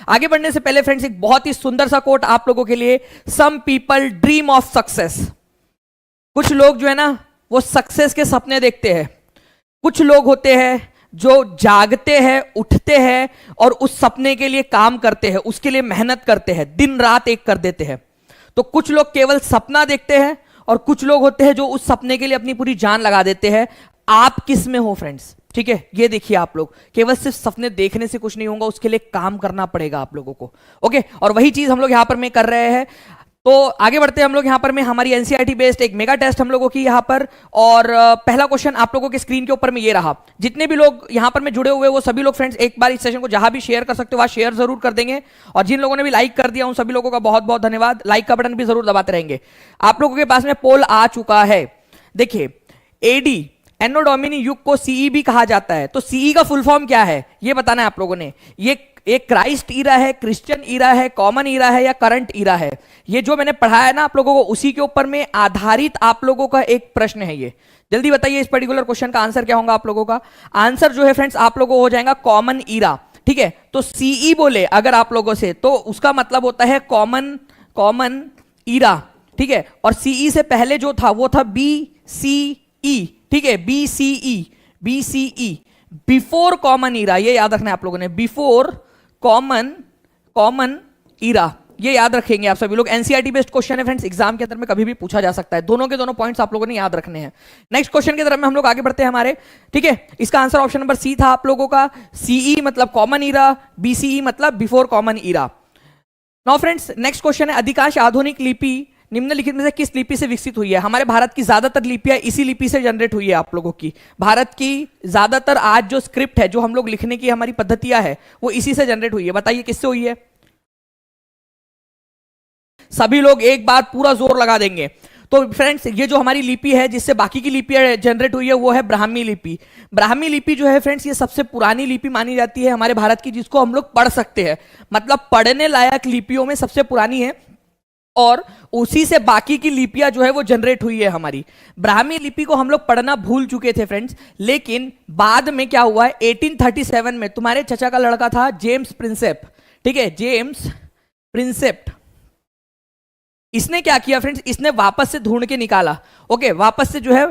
आगे बढ़ने से पहले फ्रेंड्स एक बहुत ही सुंदर सा कोट आप लोगों के लिए। Some people dream of success. कुछ लोग जो है ना वो सक्सेस के सपने देखते हैं। कुछ लोग होते हैं जो जागते हैं, उठते हैं और उस सपने के लिए काम करते हैं, उसके लिए मेहनत करते हैं, दिन रात एक कर देते हैं। तो कुछ लोग केवल सपना देखते हैं और कुछ लोग होते हैं जो उस सपने के लिए अपनी पूरी जान लगा देते हैं। आप किस में हो फ्रेंड्स? ठीक है, ये देखिए, आप लोग केवल सिर्फ सपने देखने से कुछ नहीं होगा, उसके लिए काम करना पड़ेगा आप लोगों को। ओके, और वही चीज हम लोग यहां पर में कर रहे हैं। तो आगे बढ़ते हैं हम लोग यहां पर में हमारी एनसीईआरटी बेस्ड एक मेगा टेस्ट हम लोगों की यहां पर। और पहला क्वेश्चन आप लोगों के स्क्रीन के ऊपर में ये रहा। जितने भी लोग यहां पर में जुड़े हुए वो सभी लोग फ्रेंड्स एक बार इस सेशन को जहां भी शेयर कर सकते हो वहां शेयर जरूर कर देंगे। और जिन लोगों ने भी लाइक कर दिया उन सभी लोगों का बहुत बहुत धन्यवाद। लाइक का बटन भी जरूर दबाते रहेंगे। आप लोगों के पास में पोल आ चुका है। देखिए, एडी एनो डोमिनी युग को सीई भी कहा जाता है। तो सीई का फुल फॉर्म क्या है ये बताना है आप लोगों ने। ये एक क्राइस्ट ईरा है, क्रिश्चियन ईरा है, कॉमन ईरा है या करंट ईरा है? ये जो मैंने पढ़ाया है ना आप लोगों को उसी के ऊपर में आधारित आप लोगों का एक प्रश्न है। ये जल्दी बताइए इस पर्टिकुलर क्वेश्चन का आंसर क्या होगा आप लोगों का? आंसर जो है फ्रेंड्स आप लोगों को हो जाएगा कॉमन ईरा। ठीक है, तो सीई बोले अगर आप लोगों से तो उसका मतलब होता है कॉमन ईरा। ठीक है, और सीई से पहले जो था वो था बीसीई। ठीक है, बीसीई बिफोर कॉमन ईरा। ये याद रखना है आप लोगों ने, बिफोर कॉमन ईरा। ये याद रखेंगे आप सभी लोग। एनसीईआरटी बेस्ड क्वेश्चन है फ्रेंड्स, एग्जाम के अंदर में कभी भी पूछा जा सकता है। दोनों के दोनों पॉइंट्स आप लोगों ने याद रखने हैं। नेक्स्ट क्वेश्चन की तरफ में हम लोग आगे बढ़ते हैं हमारे। ठीक है, इसका आंसर ऑप्शन नंबर सी था आप लोगों का। सीई मतलब कॉमन ईरा, बीसीई मतलब before common era. Now friends next question है, अधिकांश आधुनिक लिपि निम्नलिखित में से किस लिपि से विकसित हुई है? हमारे भारत की ज्यादातर लिपियां इसी लिपि से जनरेट हुई है आप लोगों की। भारत की ज्यादातर आज जो स्क्रिप्ट है, जो हम लोग लिखने की हमारी पद्धतियां है, वो इसी से जनरेट हुई है। बताइए किससे हुई है? सभी लोग एक बार पूरा जोर लगा देंगे। तो फ्रेंड्स ये जो हमारी लिपि है जिससे बाकी की लिपियां जनरेट हुई है वो है ब्राह्मी लिपि। ब्राह्मी लिपि जो है फ्रेंड्स ये सबसे पुरानी लिपि मानी जाती है हमारे भारत की, जिसको हम लोग पढ़ सकते हैं। मतलब पढ़ने लायक लिपियों में सबसे पुरानी है और उसी से बाकी की लिपियां जो है वो जनरेट हुई है हमारी। ब्राह्मी लिपि को हम लोग पढ़ना भूल चुके थे फ्रेंड्स, लेकिन बाद में क्या हुआ है 1837 में तुम्हारे चचा का लड़का था जेम्स प्रिंसेप। ठीक है, जेम्स प्रिंसेप, इसने क्या किया फ्रेंड्स, इसने वापस से ढूंढ के निकाला। ओके, वापस से जो है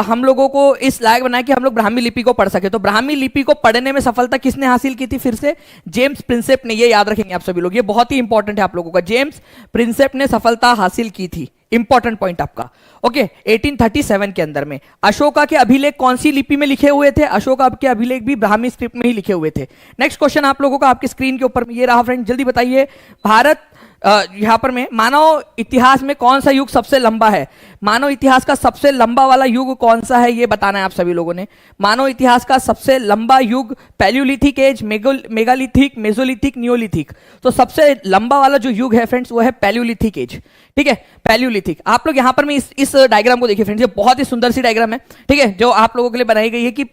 हम लोगों को इस लायक बनाया कि हम लोग ब्राह्मी लिपि को पढ़ सके। तो ब्राह्मी लिपि को पढ़ने में सफलता किसने हासिल की थी? फिर से जेम्स प्रिंसेप ने। ये याद रखेंगे आप सभी लोग, ये बहुत ही इंपॉर्टेंट है आप लोगों का। जेम्स प्रिंसेप ने सफलता हासिल की थी, इंपॉर्टेंट पॉइंट आपका। ओके, 1837 के अंदर में। अशोका के अभिलेख कौन सी लिपि में लिखे हुए थे? अशोका के अभिलेख भी ब्राह्मी स्क्रिप्ट में ही लिखे हुए थे। नेक्स्ट क्वेश्चन आप लोगों का आपके स्क्रीन के ऊपर में ये रहा फ्रेंड, जल्दी बताइए। भारत यहां पर में मानव इतिहास में कौन सा युग सबसे लंबा है? मानव इतिहास का सबसे लंबा वाला युग कौन सा है ये बताना है आप सभी लोगों ने। मानव इतिहास का सबसे लंबा युग Paleolithic age, Megalithic, Mesolithic, Neolithic. तो सबसे लंबा वाला जो युग है फ्रेंड्स वो है पैलियोलिथिक एज। ठीक है, पैलियोलिथिक। आप लोग यहां पर में इस डायग्राम को देखिए फ्रेंड्स, ये बहुत ही सुंदर सी डायग्राम है। ठीक है, जो आप लोगों के लिए बनाई गई है कि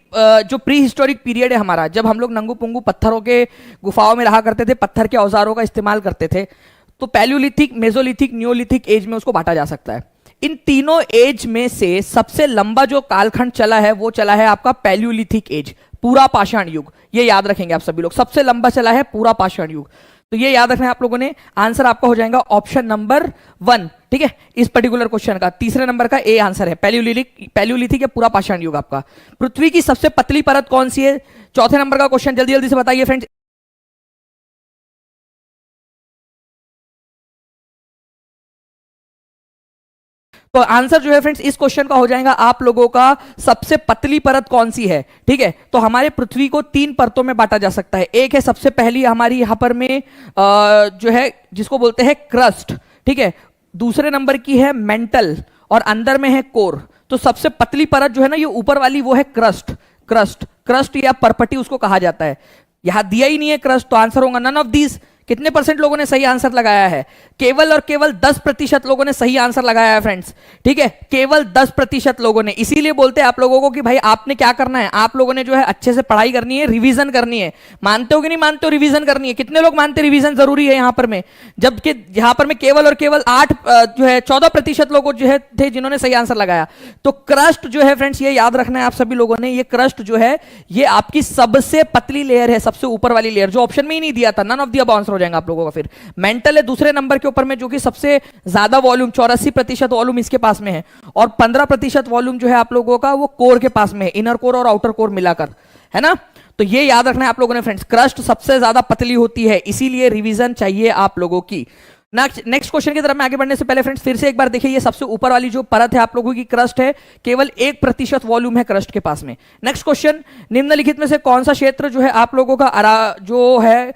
जो प्री हिस्टोरिक पीरियड है हमारा, जब हम लोग नंगू पुंगू पत्थरों के गुफाओं में रहा करते थे, पत्थर के औजारों का इस्तेमाल करते थे, तो पैलियोलिथिक, मेसोलिथिक, नियोलिथिक एज में उसको बांटा जा सकता है। इन तीनों एज में से सबसे लंबा जो कालखंड चला है वो चला है आपका पैलियोलिथिक एज, पूरा पाषाण युग। ये याद रखेंगे आप सभी लोग, सबसे लंबा चला है पूरा पाषाण युग। तो ये याद रखना है आप लोगों ने। आंसर आपका हो जाएगा ऑप्शन नंबर 1। ठीक है, इस पर्टिकुलर क्वेश्चन का तीसरे नंबर का ए आंसर है, पैलियोलिथिक या पूरा पाषाण युग आपका। पृथ्वी की सबसे पतली परत कौन सी है? चौथे नंबर का क्वेश्चन, जल्दी जल्दी से बताइए फ्रेंड्स। तो आंसर जो है फ्रेंड्स इस क्वेश्चन का हो जाएगा आप लोगों का सबसे पतली परत कौन सी है। ठीक है, तो हमारे पृथ्वी को 3 परतों में बांटा जा सकता है। एक है सबसे पहली हमारी यहां पर में जो है जिसको बोलते हैं क्रस्ट। ठीक है, दूसरे नंबर की है मेंटल और अंदर में है कोर। तो सबसे पतली परत जो है ना ये ऊपर वाली वो है क्रस्ट या परपटी उसको कहा जाता है। यहां दिया ही नहीं है क्रस्ट, तो आंसर होगा नन ऑफ दीज। कितने परसेंट लोगों ने सही आंसर लगाया है? केवल और केवल 10% लोगों ने सही आंसर लगाया है फ्रेंड्स। ठीक है, केवल 10% लोगों ने। इसीलिए बोलते हैं आप लोगों को कि भाई आपने क्या करना है, आप लोगों ने जो है अच्छे से पढ़ाई करनी है, रिवीजन करनी है। मानते हो कि नहीं मानते हो? रिवीजन करनी है। कितने लोग मानते रिवीजन जरूरी है यहां पर में? जबकि यहां पर में केवल और केवल 14% लोग जो है थे जिन्होंने सही आंसर लगाया। तो क्रस्ट जो है फ्रेंड्स ये याद रखना है आप सभी लोगों ने, ये क्रस्ट जो है ये आपकी सबसे पतली लेयर है, सबसे ऊपर वाली लेयर, जो ऑप्शन में ही नहीं दिया था। None of the above answer answer हो जाएगा आप लोगों का। फिर मेंटल है दूसरे नंबर के ऊपर में, जो कि सबसे ज्यादा वॉल्यूम 84% वॉल्यूम इसके पास में है, और 15% वॉल्यूम जो है आप लोगों का वो कोर के पास में है, इनर कोर और आउटर कोर मिलाकर, है ना। तो ये याद रखना है आप लोगों ने फ्रेंड्स, क्रस्ट सबसे ज्यादा पतली होती है, इसीलिए रिवीजन चाहिए आप लोगों की। नेक्स्ट क्वेश्चन की तरफ में आगे बढ़ने से पहले फ्रेंड्स फिर से एक बार देखिए, ये सबसे ऊपर वाली जो परत है आप लोगों की क्रस्ट है, केवल 1% वॉल्यूम है क्रस्ट के पास में। नेक्स्ट क्वेश्चन, निम्नलिखित में से कौन सा क्षेत्र जो है आप लोगों का जो है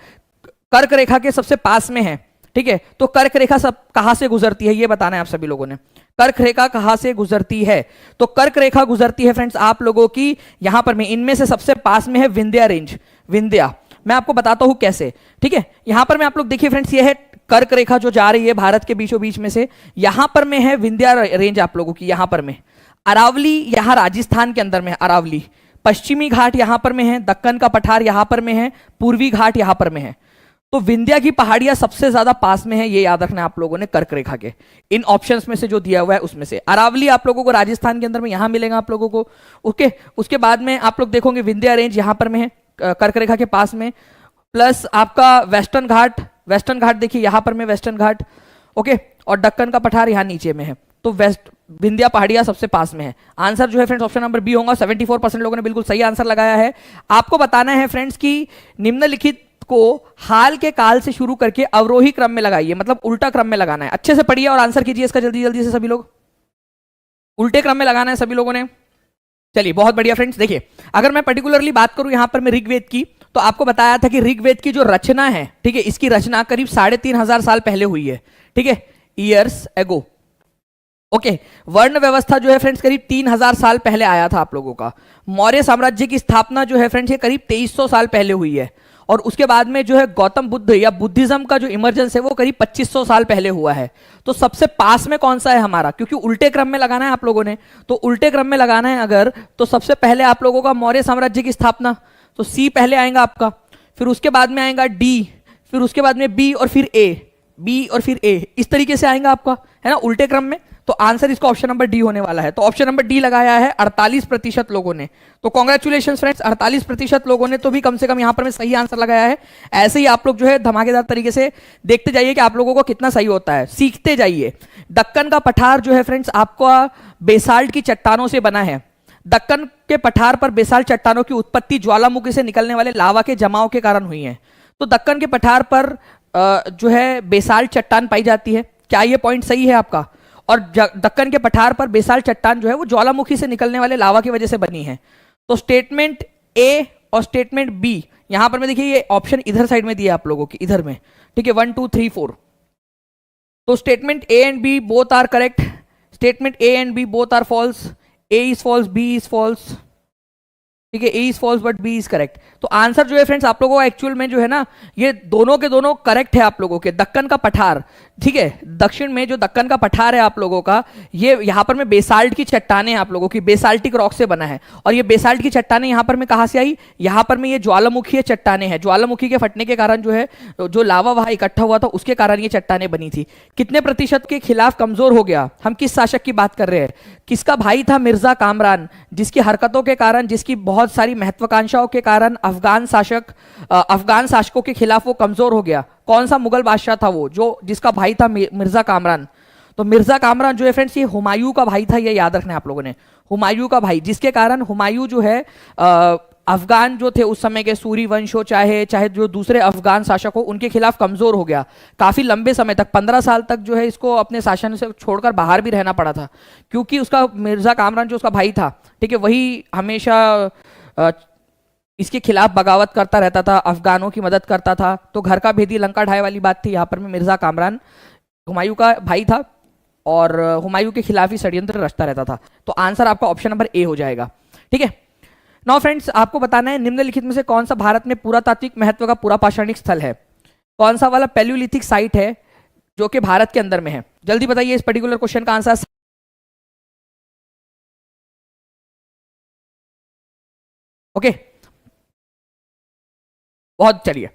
कर्क रेखा के सबसे पास में है, ठीक है। तो कर्क रेखा सब कहां से गुजरती है ये बताना है आप सभी लोगों ने, कर्क रेखा कहां से गुजरती है। तो कर्क रेखा गुजरती है फ्रेंड्स आप लोगों की यहां पर में, इनमें से सबसे पास में है विंध्या रेंज, विंध्या। मैं आपको बताता हूं कैसे, ठीक है। यहां पर में आप लोग देखिए फ्रेंड्स, ये है कर्क रेखा जो जा रही है भारत के बीचों बीच में से, यहां पर में है विंध्या रेंज आप लोगों की, यहां पर में अरावली, यहां राजस्थान के अंदर में अरावली, पश्चिमी घाट यहां पर में है, दक्कन का पठार यहां पर में है, पूर्वी घाट यहां पर में है। तो विंध्या की पहाड़ियां सबसे ज्यादा पास में है, ये याद रखना है आप लोगों ने कर्क रेखा के, इन ऑप्शंस में से जो दिया हुआ है उसमें से अरावली आप लोगों को राजस्थान के अंदर में यहां मिलेगा आप लोगों को। ओके, उसके बाद में आप लोग देखोगे विंध्या रेंज यहां पर में है कर्क रेखा के पास में, प्लस आपका वेस्टर्न घाट देखिए यहां पर में वेस्टर्न घाट, ओके, और दक्कन का पठार यहां नीचे में है। तो वेस्ट विंध्या पहाड़ियां सबसे पास में है। आंसर जो है फ्रेंड्स ऑप्शन नंबर बी होगा। 74% लोगों ने बिल्कुल सही आंसर लगाया है। आपको बताना है फ्रेंड्स कि निम्नलिखित को हाल के काल से शुरू करके अवरोही क्रम में लगाइए, मतलब उल्टा क्रम में लगाना है। अच्छे से पढ़िए और आंसर कीजिए इसका जल्दी जल्दी से सभी लोग, उल्टे क्रम में लगाना है सभी लोगों ने। चलिए बहुत बढ़िया फ्रेंड्स, देखिए अगर मैं पर्टिकुलरली बात करूं यहां पर मैं ऋग्वेद की, तो आपको बताया था कि ऋग्वेद की जो रचना है, ठीक है, इसकी रचना करीब 3500 साल पहले हुई है, ठीक है, ईयर्स एगो। ओके, वर्ण व्यवस्था जो है फ्रेंड्स करीब 3000 साल पहले आया था आप लोगों का। मौर्य साम्राज्य की स्थापना जो है फ्रेंड्स ये करीब 2300 साल पहले हुई है, और उसके बाद में जो है गौतम बुद्ध या बुद्धिज्म का जो इमर्जेंस है वो करीब 2500 साल पहले हुआ है। तो सबसे पास में कौन सा है हमारा, क्योंकि उल्टे क्रम में लगाना है आप लोगों ने, तो उल्टे क्रम में लगाना है अगर, तो सबसे पहले आप लोगों का मौर्य साम्राज्य की स्थापना, तो सी पहले आएगा आपका, फिर उसके बाद में आएगा डी, फिर उसके बाद में बी और फिर ए, बी और फिर ए, इस तरीके से आएगा आपका, है ना, उल्टे क्रम में। तो आंसर इसका ऑप्शन नंबर डी होने वाला है। तो ऑप्शन नंबर डी लगाया है 48% लोगों ने। तो कॉन्ग्रेचुलेशन फ्रेंड्स, 48% लोगों ने तो भी कम से कम यहां पर में सही आंसर लगाया है। ऐसे ही आप लोग जो है धमाकेदार तरीके से देखते जाइए कि आप लोगों को कितना सही होता है, सीखते जाइए। दक्कन का पठार जो है फ्रेंड्स आपका बेसाल्ट की चट्टानों से बना है। दक्कन के पठार पर बेसाल्ट चट्टानों की उत्पत्ति ज्वालामुखी से निकलने वाले लावा के जमाव के कारण हुई है। तो दक्कन के पठार पर जो है बेसाल्ट चट्टान पाई जाती है। क्या ये पॉइंट सही है आपका? और दक्कन के पठार पर बेसाल्ट चट्टान जो है वो ज्वालामुखी से निकलने वाले लावा की वजह से बनी है। तो स्टेटमेंट ए और स्टेटमेंट बी, यहां पर मैं देखिए ये ऑप्शन इधर साइड में दिया आप लोगों की, इधर में, ठीक है, 1 2 3 4। तो statement A and B both are correct, statement A and B both are false, A is false, B is false, ठीक है, A is false but B is correct. तो आंसर जो है फ्रेंड्स आप लोगों को एक्चुअल में जो है ना, ये दोनों के दोनों करेक्ट है आप लोगों के। दक्कन का पठार, ठीक है, दक्षिण में जो दक्कन का पठार है आप लोगों का, ये यहाँ पर में बेसाल्ट की चट्टानें आप लोगों की, बेसाल्टिक रॉक से बना है। और ये बेसाल्ट की चट्टानें यहाँ पर में कहाँ से आई? यहाँ पर में ये ज्वालामुखी चट्टानें हैं। ज्वालामुखी के फटने के कारण जो है जो लावा वहां इकट्ठा हुआ था उसके कारण ये चट्टानें बनी थी। कितने प्रतिशत के खिलाफ कमजोर हो गया? हम किस शासक की बात कर रहे हैं? किसका भाई था? मिर्जा कामरान, जिसकी हरकतों के कारण, जिसकी बहुत सारी महत्वाकांक्षाओं के कारण अफगान शासकों के खिलाफ वो कमजोर हो गया। कौन सा मुगल बादशाह था वो, जो जिसका भाई था मिर्जा कामरान? तो मिर्जा कामरान जो है फ्रेंड्स ये हुमायूं का भाई था, ये याद रखना है आप लोगों ने, हुमायूं का भाई, जिसके कारण हुमायूं जो है अफगान जो थे उस समय के सूरी वंश हो चाहे जो दूसरे अफगान शासक हो, उनके खिलाफ कमजोर हो गया। काफी लंबे समय तक 15 साल तक जो है इसको अपने शासन से छोड़कर बाहर भी रहना पड़ा था, क्योंकि उसका मिर्जा कामरान जो उसका भाई था, ठीक है, वही हमेशा इसके खिलाफ बगावत करता रहता था, अफगानों की मदद करता था। तो घर का भेदी लंका ढाई वाली बात थी। यहाँ पर में मिर्जा कामरान हुमायूं का भाई था और हुमायूं के खिलाफ ही षड्यंत्र रचता रहता था। तो आंसर आपका ऑप्शन नंबर ए हो जाएगा, ठीक है। नाउ फ्रेंड्स आपको बताना है निम्नलिखित में से कौन सा भारत में पुरातात्विक महत्व का पूरा पाषाणिक स्थल है? कौन सा वाला पैलियोलिथिक साइट है जो कि भारत के अंदर में है? जल्दी बताइए इस पर्टिकुलर क्वेश्चन का आंसर। ओके, बहुत चलिए,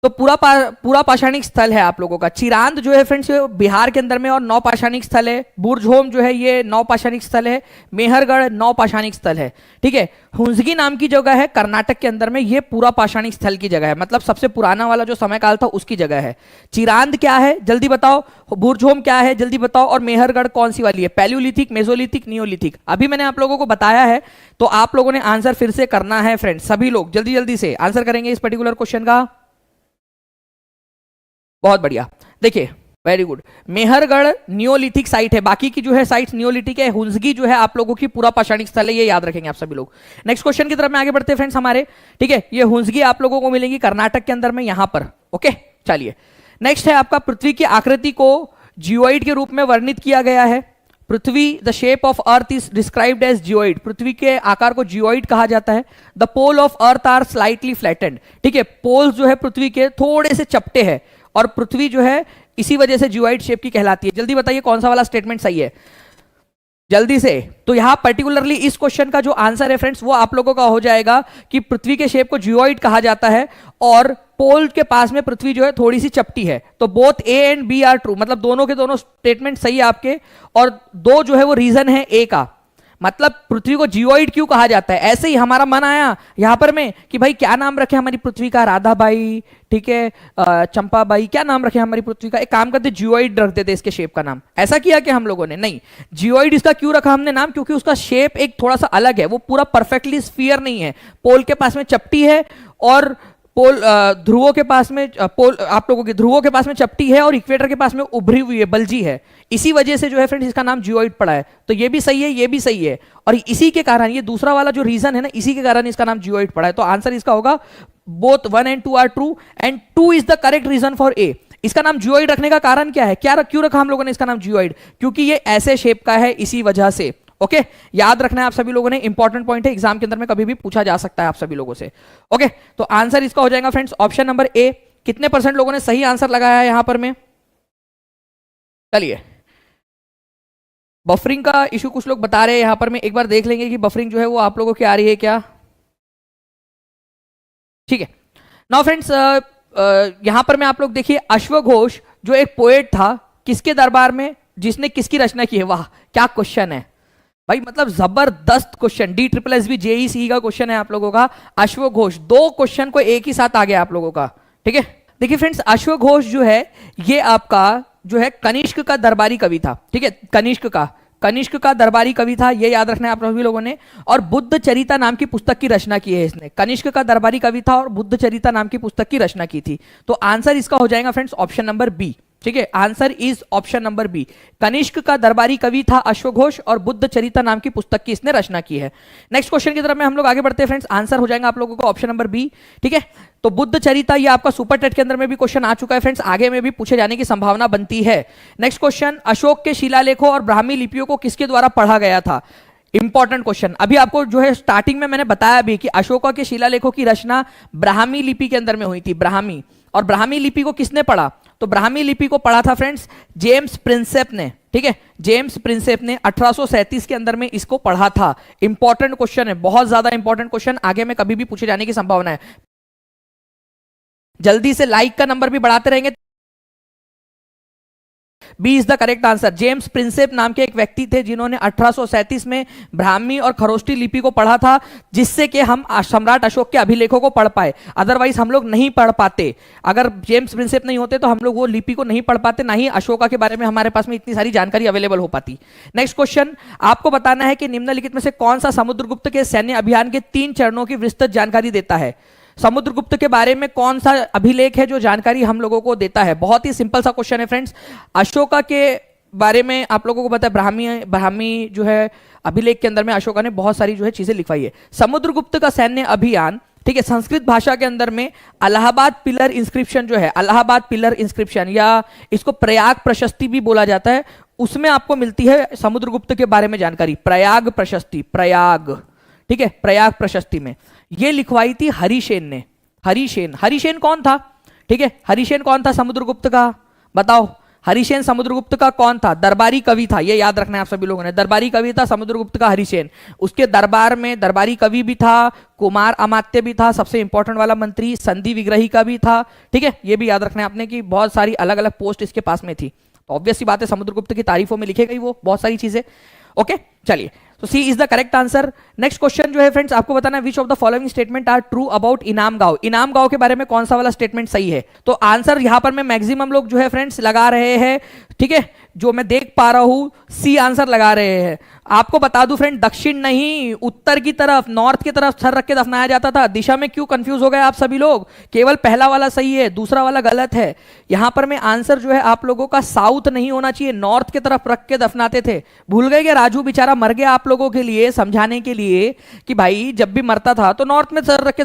तो पूरा पाषाणिक स्थल है आप लोगों का। चिरांद जो है फ्रेंड्स बिहार के अंदर में और नौ पाषाणिक स्थल है। बुर्जहोम जो है ये नौ पाषाणिक स्थल है। मेहरगढ़ नौ पाषाणिक स्थल है, ठीक है। हुंजगी नाम की जगह है कर्नाटक के अंदर में, ये पूरा पाषाणिक स्थल की जगह है, मतलब सबसे पुराना वाला जो समय काल था उसकी जगह है। चिरांद क्या है जल्दी बताओ, बुर्जहोम क्या है जल्दी बताओ, और मेहरगढ़ कौन सी वाली है, पैलियोलिथिक, मेसोलिथिक, नियोलिथिक? अभी मैंने आप लोगों को बताया है, तो आप लोगों ने आंसर फिर से करना है फ्रेंड्स। सभी लोग जल्दी जल्दी से आंसर करेंगे इस पर्टिकुलर क्वेश्चन का। बहुत बढ़िया, देखिए very good. Mehrgarh Neolithic site है, बाकी की जो है साइट्स नियोलिथिक है। हुंजगी जो है आप लोगों की पूरा पाषाणिक स्थल है, ये याद रखेंगे आप सभी लोग। नेक्स्ट क्वेश्चन की तरफ में आगे बढ़ते हैं फ्रेंड्स हमारे, ठीक है। ये हुंजगी आप लोगों को मिलेंगी कर्नाटक के अंदर में यहां पर, ओके। चलिए नेक्स्ट है आपका, पृथ्वी की आकृति को जियोइड के रूप में वर्णित किया गया है। पृथ्वी, the shape of earth is described as geoid. पृथ्वी के आकार को जियोइड कहा जाता है। The pole of earth are slightly flattened, ठीक है। पोल्स जो है पृथ्वी के थोड़े से चपटे हैं और पृथ्वी जो है इसी वजह से जियोइड शेप की कहलाती है। जल्दी बताइए कौन सा वाला स्टेटमेंट सही है, जल्दी से। तो यहां पर्टिकुलरली इस क्वेश्चन का जो आंसर है फ्रेंड्स वो आप लोगों का हो जाएगा कि पृथ्वी के शेप को जियोइड कहा जाता है और पोल के पास में पृथ्वी जो है थोड़ी सी चपटी है। तो both A and B are true, मतलब दोनों के दोनों स्टेटमेंट सही है आपके। और दो जो है वो रीजन है ए का, मतलब पृथ्वी को जियोइड क्यों कहा जाता है। ऐसे ही हमारा मन आया यहां पर में कि भाई क्या नाम रखे हमारी पृथ्वी का, राधाबाई, ठीक है, चंपाबाई, क्या नाम रखे हमारी पृथ्वी का। एक काम करते जियोइड रख देते इसके शेप का नाम। ऐसा किया कि हम लोगों ने नहीं, जियोइड इसका क्यों रखा हमने नाम, क्योंकि उसका शेप एक थोड़ा सा अलग है, वो पूरा परफेक्टली स्फीयर नहीं है। पोल के पास में चपटी है और पोल ध्रुवों के पास में पोल आप लोगों के ध्रुवों के पास में चपटी है और इक्वेटर के पास में उभरी हुई है, बलजी है। इसी वजह से जो है फ्रेंड्स इसका नाम जियोइड पड़ा है। तो ये भी सही है, ये भी सही है, और इसी के कारण ये दूसरा वाला जो रीजन है ना, इसी के कारण इसका नाम जियोइड पड़ा है। तो आंसर इसका होगा both 1 and 2 are true and 2 is the correct reason for A. इसका नाम जियोइड रखने का कारण क्या है, क्यों रखा हम लोगों ने इसका नाम जियोइड, क्योंकि ये ऐसे शेप का है, इसी वजह से। ओके याद रखना है आप सभी लोगों ने, इंपॉर्टेंट पॉइंट है, एग्जाम के अंदर में कभी भी पूछा जा सकता है आप सभी लोगों से। ओके तो आंसर इसका हो जाएगा फ्रेंड्स ऑप्शन नंबर ए। कितने परसेंट लोगों ने सही आंसर लगाया है यहां पर में? चलिए, बफरिंग का इशू कुछ लोग बता रहे हैं यहां पर में, एक बार देख लेंगे कि बफरिंग जो है वो आप लोगों की आ रही है क्या। ठीक है, नाउ फ्रेंड्स यहां पर में आप लोग देखिए, अश्वघोष जो एक पोएट था, किसके दरबार में, जिसने किसकी रचना की है। वाह क्या क्वेश्चन है भाई, मतलब जबरदस्त क्वेश्चन, DSSB JEC का क्वेश्चन है आप लोगों का। अश्वघोष, दो क्वेश्चन को एक ही साथ आ गया आप लोगों का, ठीक है। देखिए फ्रेंड्स, अश्वघोष जो है ये आपका जो है कनिष्क का दरबारी कवि था, ठीक है। कनिष्क का दरबारी कवि था, ये याद रखना है आप सभी लोगों ने। और बुद्ध चरिता नाम की पुस्तक की रचना की है इसने। कनिष्क का दरबारी कवि था और बुद्ध चरिता नाम की पुस्तक की रचना की थी। तो आंसर इसका हो जाएगा फ्रेंड्स ऑप्शन नंबर बी, ठीक है। Answer is option number B. Kanishka का दरबारी कवि था अश्वघोष और बुद्ध चरिता नाम की पुस्तक की इसने रचना की है। नेक्स्ट क्वेश्चन की तरफ में हम लोग आगे बढ़ते हैं फ्रेंड्स। आंसर हो जाएगा आप लोगों को ऑप्शन नंबर बी, ठीक है। तो बुद्ध चरिता ये आपका सुपर टेट के अंदर में भी क्वेश्चन आ चुका है फ्रेंड्स, आगे में भी पूछे जाने की संभावना बनती है। नेक्स्ट क्वेश्चन, अशोक के शिलालेखों और ब्राह्मी लिपियों को किसके द्वारा पढ़ा गया था। Important question. अभी आपको जो है स्टार्टिंग में मैंने बताया भी कि अशोका के शिलालेखों की रचना ब्राह्मी लिपि के अंदर में हुई थी, ब्राह्मी। और ब्राह्मी लिपि को किसने पढ़ा, तो ब्राह्मी लिपि को पढ़ा था फ्रेंड्स जेम्स प्रिंसेप ने, ठीक है। जेम्स प्रिंसेप ने 1837 के अंदर में इसको पढ़ा था। इंपॉर्टेंट क्वेश्चन है, बहुत ज्यादा इंपॉर्टेंट क्वेश्चन, आगे में कभी भी पूछे जाने की संभावना है। जल्दी से लाइक का नंबर भी बढ़ाते रहेंगे। B is the correct answer. James Prinsep नाम के एक व्यक्ति थे जिन्होंने 1837 में ब्राह्मी और खरोष्टी लिपि को पढ़ा था, जिससे कि हम सम्राट अशोक के अभिलेखों को पढ़ पाए। अदरवाइज हम लोग नहीं पढ़ पाते, अगर जेम्स प्रिंसेप नहीं होते तो हम लोग वो लिपि को नहीं पढ़ पाते, ना ही अशोका के बारे में हमारे पास में इतनी सारी जानकारी अवेलेबल हो पाती। नेक्स्ट क्वेश्चन, आपको बताना है कि निम्नलिखित में से कौन सा समुद्रगुप्त के सैन्य अभियान के 3 चरणों की विस्तृत जानकारी देता है। समुद्रगुप्त के बारे में कौन सा अभिलेख है जो जानकारी हम लोगों को देता है। बहुत ही सिंपल सा क्वेश्चन है फ्रेंड्स। अशोका के बारे में आप लोगों को पता है, ब्राह्मी जो है अभिलेख के अंदर में अशोका ने बहुत सारी जो है चीजें लिखवाई है। समुद्रगुप्त का सैन्य अभियान, ठीक है, संस्कृत भाषा के अंदर में इलाहाबाद पिलर इंस्क्रिप्शन जो है, इलाहाबाद पिलर इंस्क्रिप्शन या इसको प्रयाग प्रशस्ति भी बोला जाता है, उसमें आपको मिलती है समुद्रगुप्त के बारे में जानकारी। प्रयाग प्रशस्ति, प्रयाग, ठीक है, प्रयाग प्रशस्ति में ये लिखवाई थी हरिसेन ने। हरिसेन कौन था, ठीक है, हरिसेन कौन था समुद्रगुप्त का, बताओ। हरिसेन समुद्रगुप्त का कौन था? दरबारी कवि था, ये याद रखना है आप सभी लोगों ने। दरबारी कवि था समुद्रगुप्त का हरिसेन। उसके दरबार में दरबारी कवि भी था, कुमार अमात्य भी था, सबसे इंपॉर्टेंट वाला मंत्री संधि विग्रही का भी था। ठीक है, ये भी याद रखना है आपने कि बहुत सारी अलग अलग पोस्ट इसके पास में थी। तो ऑब्वियस सी बात है समुद्रगुप्त की तारीफों में लिखेगा ही वो बहुत सारी चीजें। ओके, चलिए, तो C is the correct answer. Next question जो है फ्रेंड्स, आपको बताना है which of the following statement are true about inam gaon. इनाम गांव के बारे में कौन सा वाला स्टेटमेंट सही है? तो आंसर यहां पर मैं मैक्सिमम लोग जो है फ्रेंड्स लगा रहे हैं, ठीक है, जो मैं देख पा रहा हूं सी आंसर लगा रहे हैं। आपको बता दूं फ्रेंड, दक्षिण नहीं उत्तर की तरफ, नॉर्थ की तरफ सर रख के दफनाया जाता था। दिशा में क्यों कंफ्यूज हो गए आप सभी लोग? केवल पहला वाला सही है, दूसरा वाला गलत है। यहां पर मैं आंसर जो है आप लोगों का साउथ नहीं होना चाहिए, नॉर्थ की तरफ रख के दफनाते थे। भूल गए कि राजू बेचारा मर गया आप लोगों के लिए समझाने के लिए कि भाई जब भी मरता था तो नॉर्थ में सर रख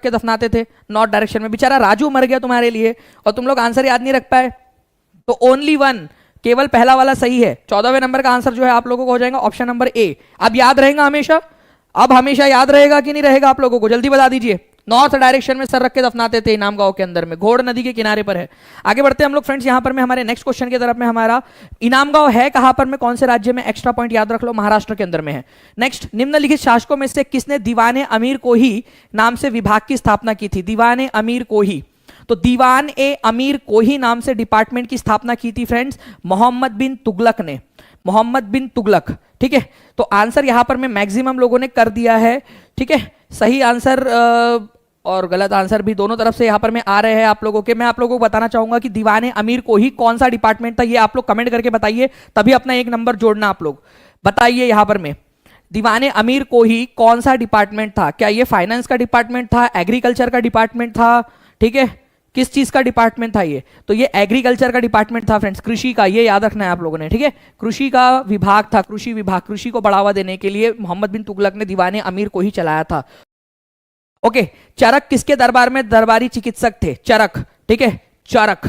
के दफनाते थे, नॉर्थ डायरेक्शन में। बेचारा राजू मर गया तुम्हारे लिए और तुम लोग आंसर याद नहीं रख पाए। तो ओनली वन, केवल पहला वाला सही है। 14वें नंबर का आंसर जो है आप लोगों को हो जाएगा ऑप्शन नंबर ए। अब याद रहेगा हमेशा? अब हमेशा याद रहेगा कि नहीं रहेगा आप लोगों को? जल्दी बता दीजिए। नॉर्थ डायरेक्शन में सर रख के दफनाते थे इनाम गांव के अंदर में, घोड़ नदी के किनारे पर है। आगे बढ़ते हैं हम लोग फ्रेंड्स, यहां पर मैं हमारे नेक्स्ट क्वेश्चन की तरफ में। हमारा इनाम गांव है कहां पर में, कौन से राज्य में? एक्स्ट्रा पॉइंट याद रख लो, महाराष्ट्र के अंदर में है। नेक्स्ट, निम्नलिखित शासकों में से किसने दीवाने अमीर कोही नाम से विभाग की स्थापना की थी? दीवाने अमीर कोही, तो दीवान ए अमीर कोही नाम से डिपार्टमेंट की स्थापना की थी फ्रेंड्स मोहम्मद बिन तुगलक ने। मोहम्मद बिन तुगलक, ठीक है। तो आंसर यहां पर में मैक्सिमम लोगों ने कर दिया है, ठीक है। सही आंसर और गलत आंसर भी दोनों तरफ से यहां पर में आ रहे हैं आप लोगों के। मैं आप लोगों को बताना चाहूंगा कि दीवाने अमीर कोही कौन सा डिपार्टमेंट था, ये आप लोग कमेंट करके बताइए, तभी अपना एक नंबर जोड़ना। आप लोग बताइए यहां पर में दीवाने अमीर कोही कौन सा डिपार्टमेंट था? क्या ये फाइनेंस का डिपार्टमेंट था, एग्रीकल्चर का डिपार्टमेंट था, ठीक है, किस चीज का डिपार्टमेंट था ये? तो ये एग्रीकल्चर का डिपार्टमेंट था फ्रेंड्स, कृषि का, ये याद रखना है आप लोगों ने, ठीक है। कृषि का विभाग था, कृषि विभाग। कृषि को बढ़ावा देने के लिए मोहम्मद बिन तुगलक ने दीवाने अमीर को ही चलाया था। ओके, चरक किसके दरबार में दरबारी चिकित्सक थे? चरक, ठीक है, चरक।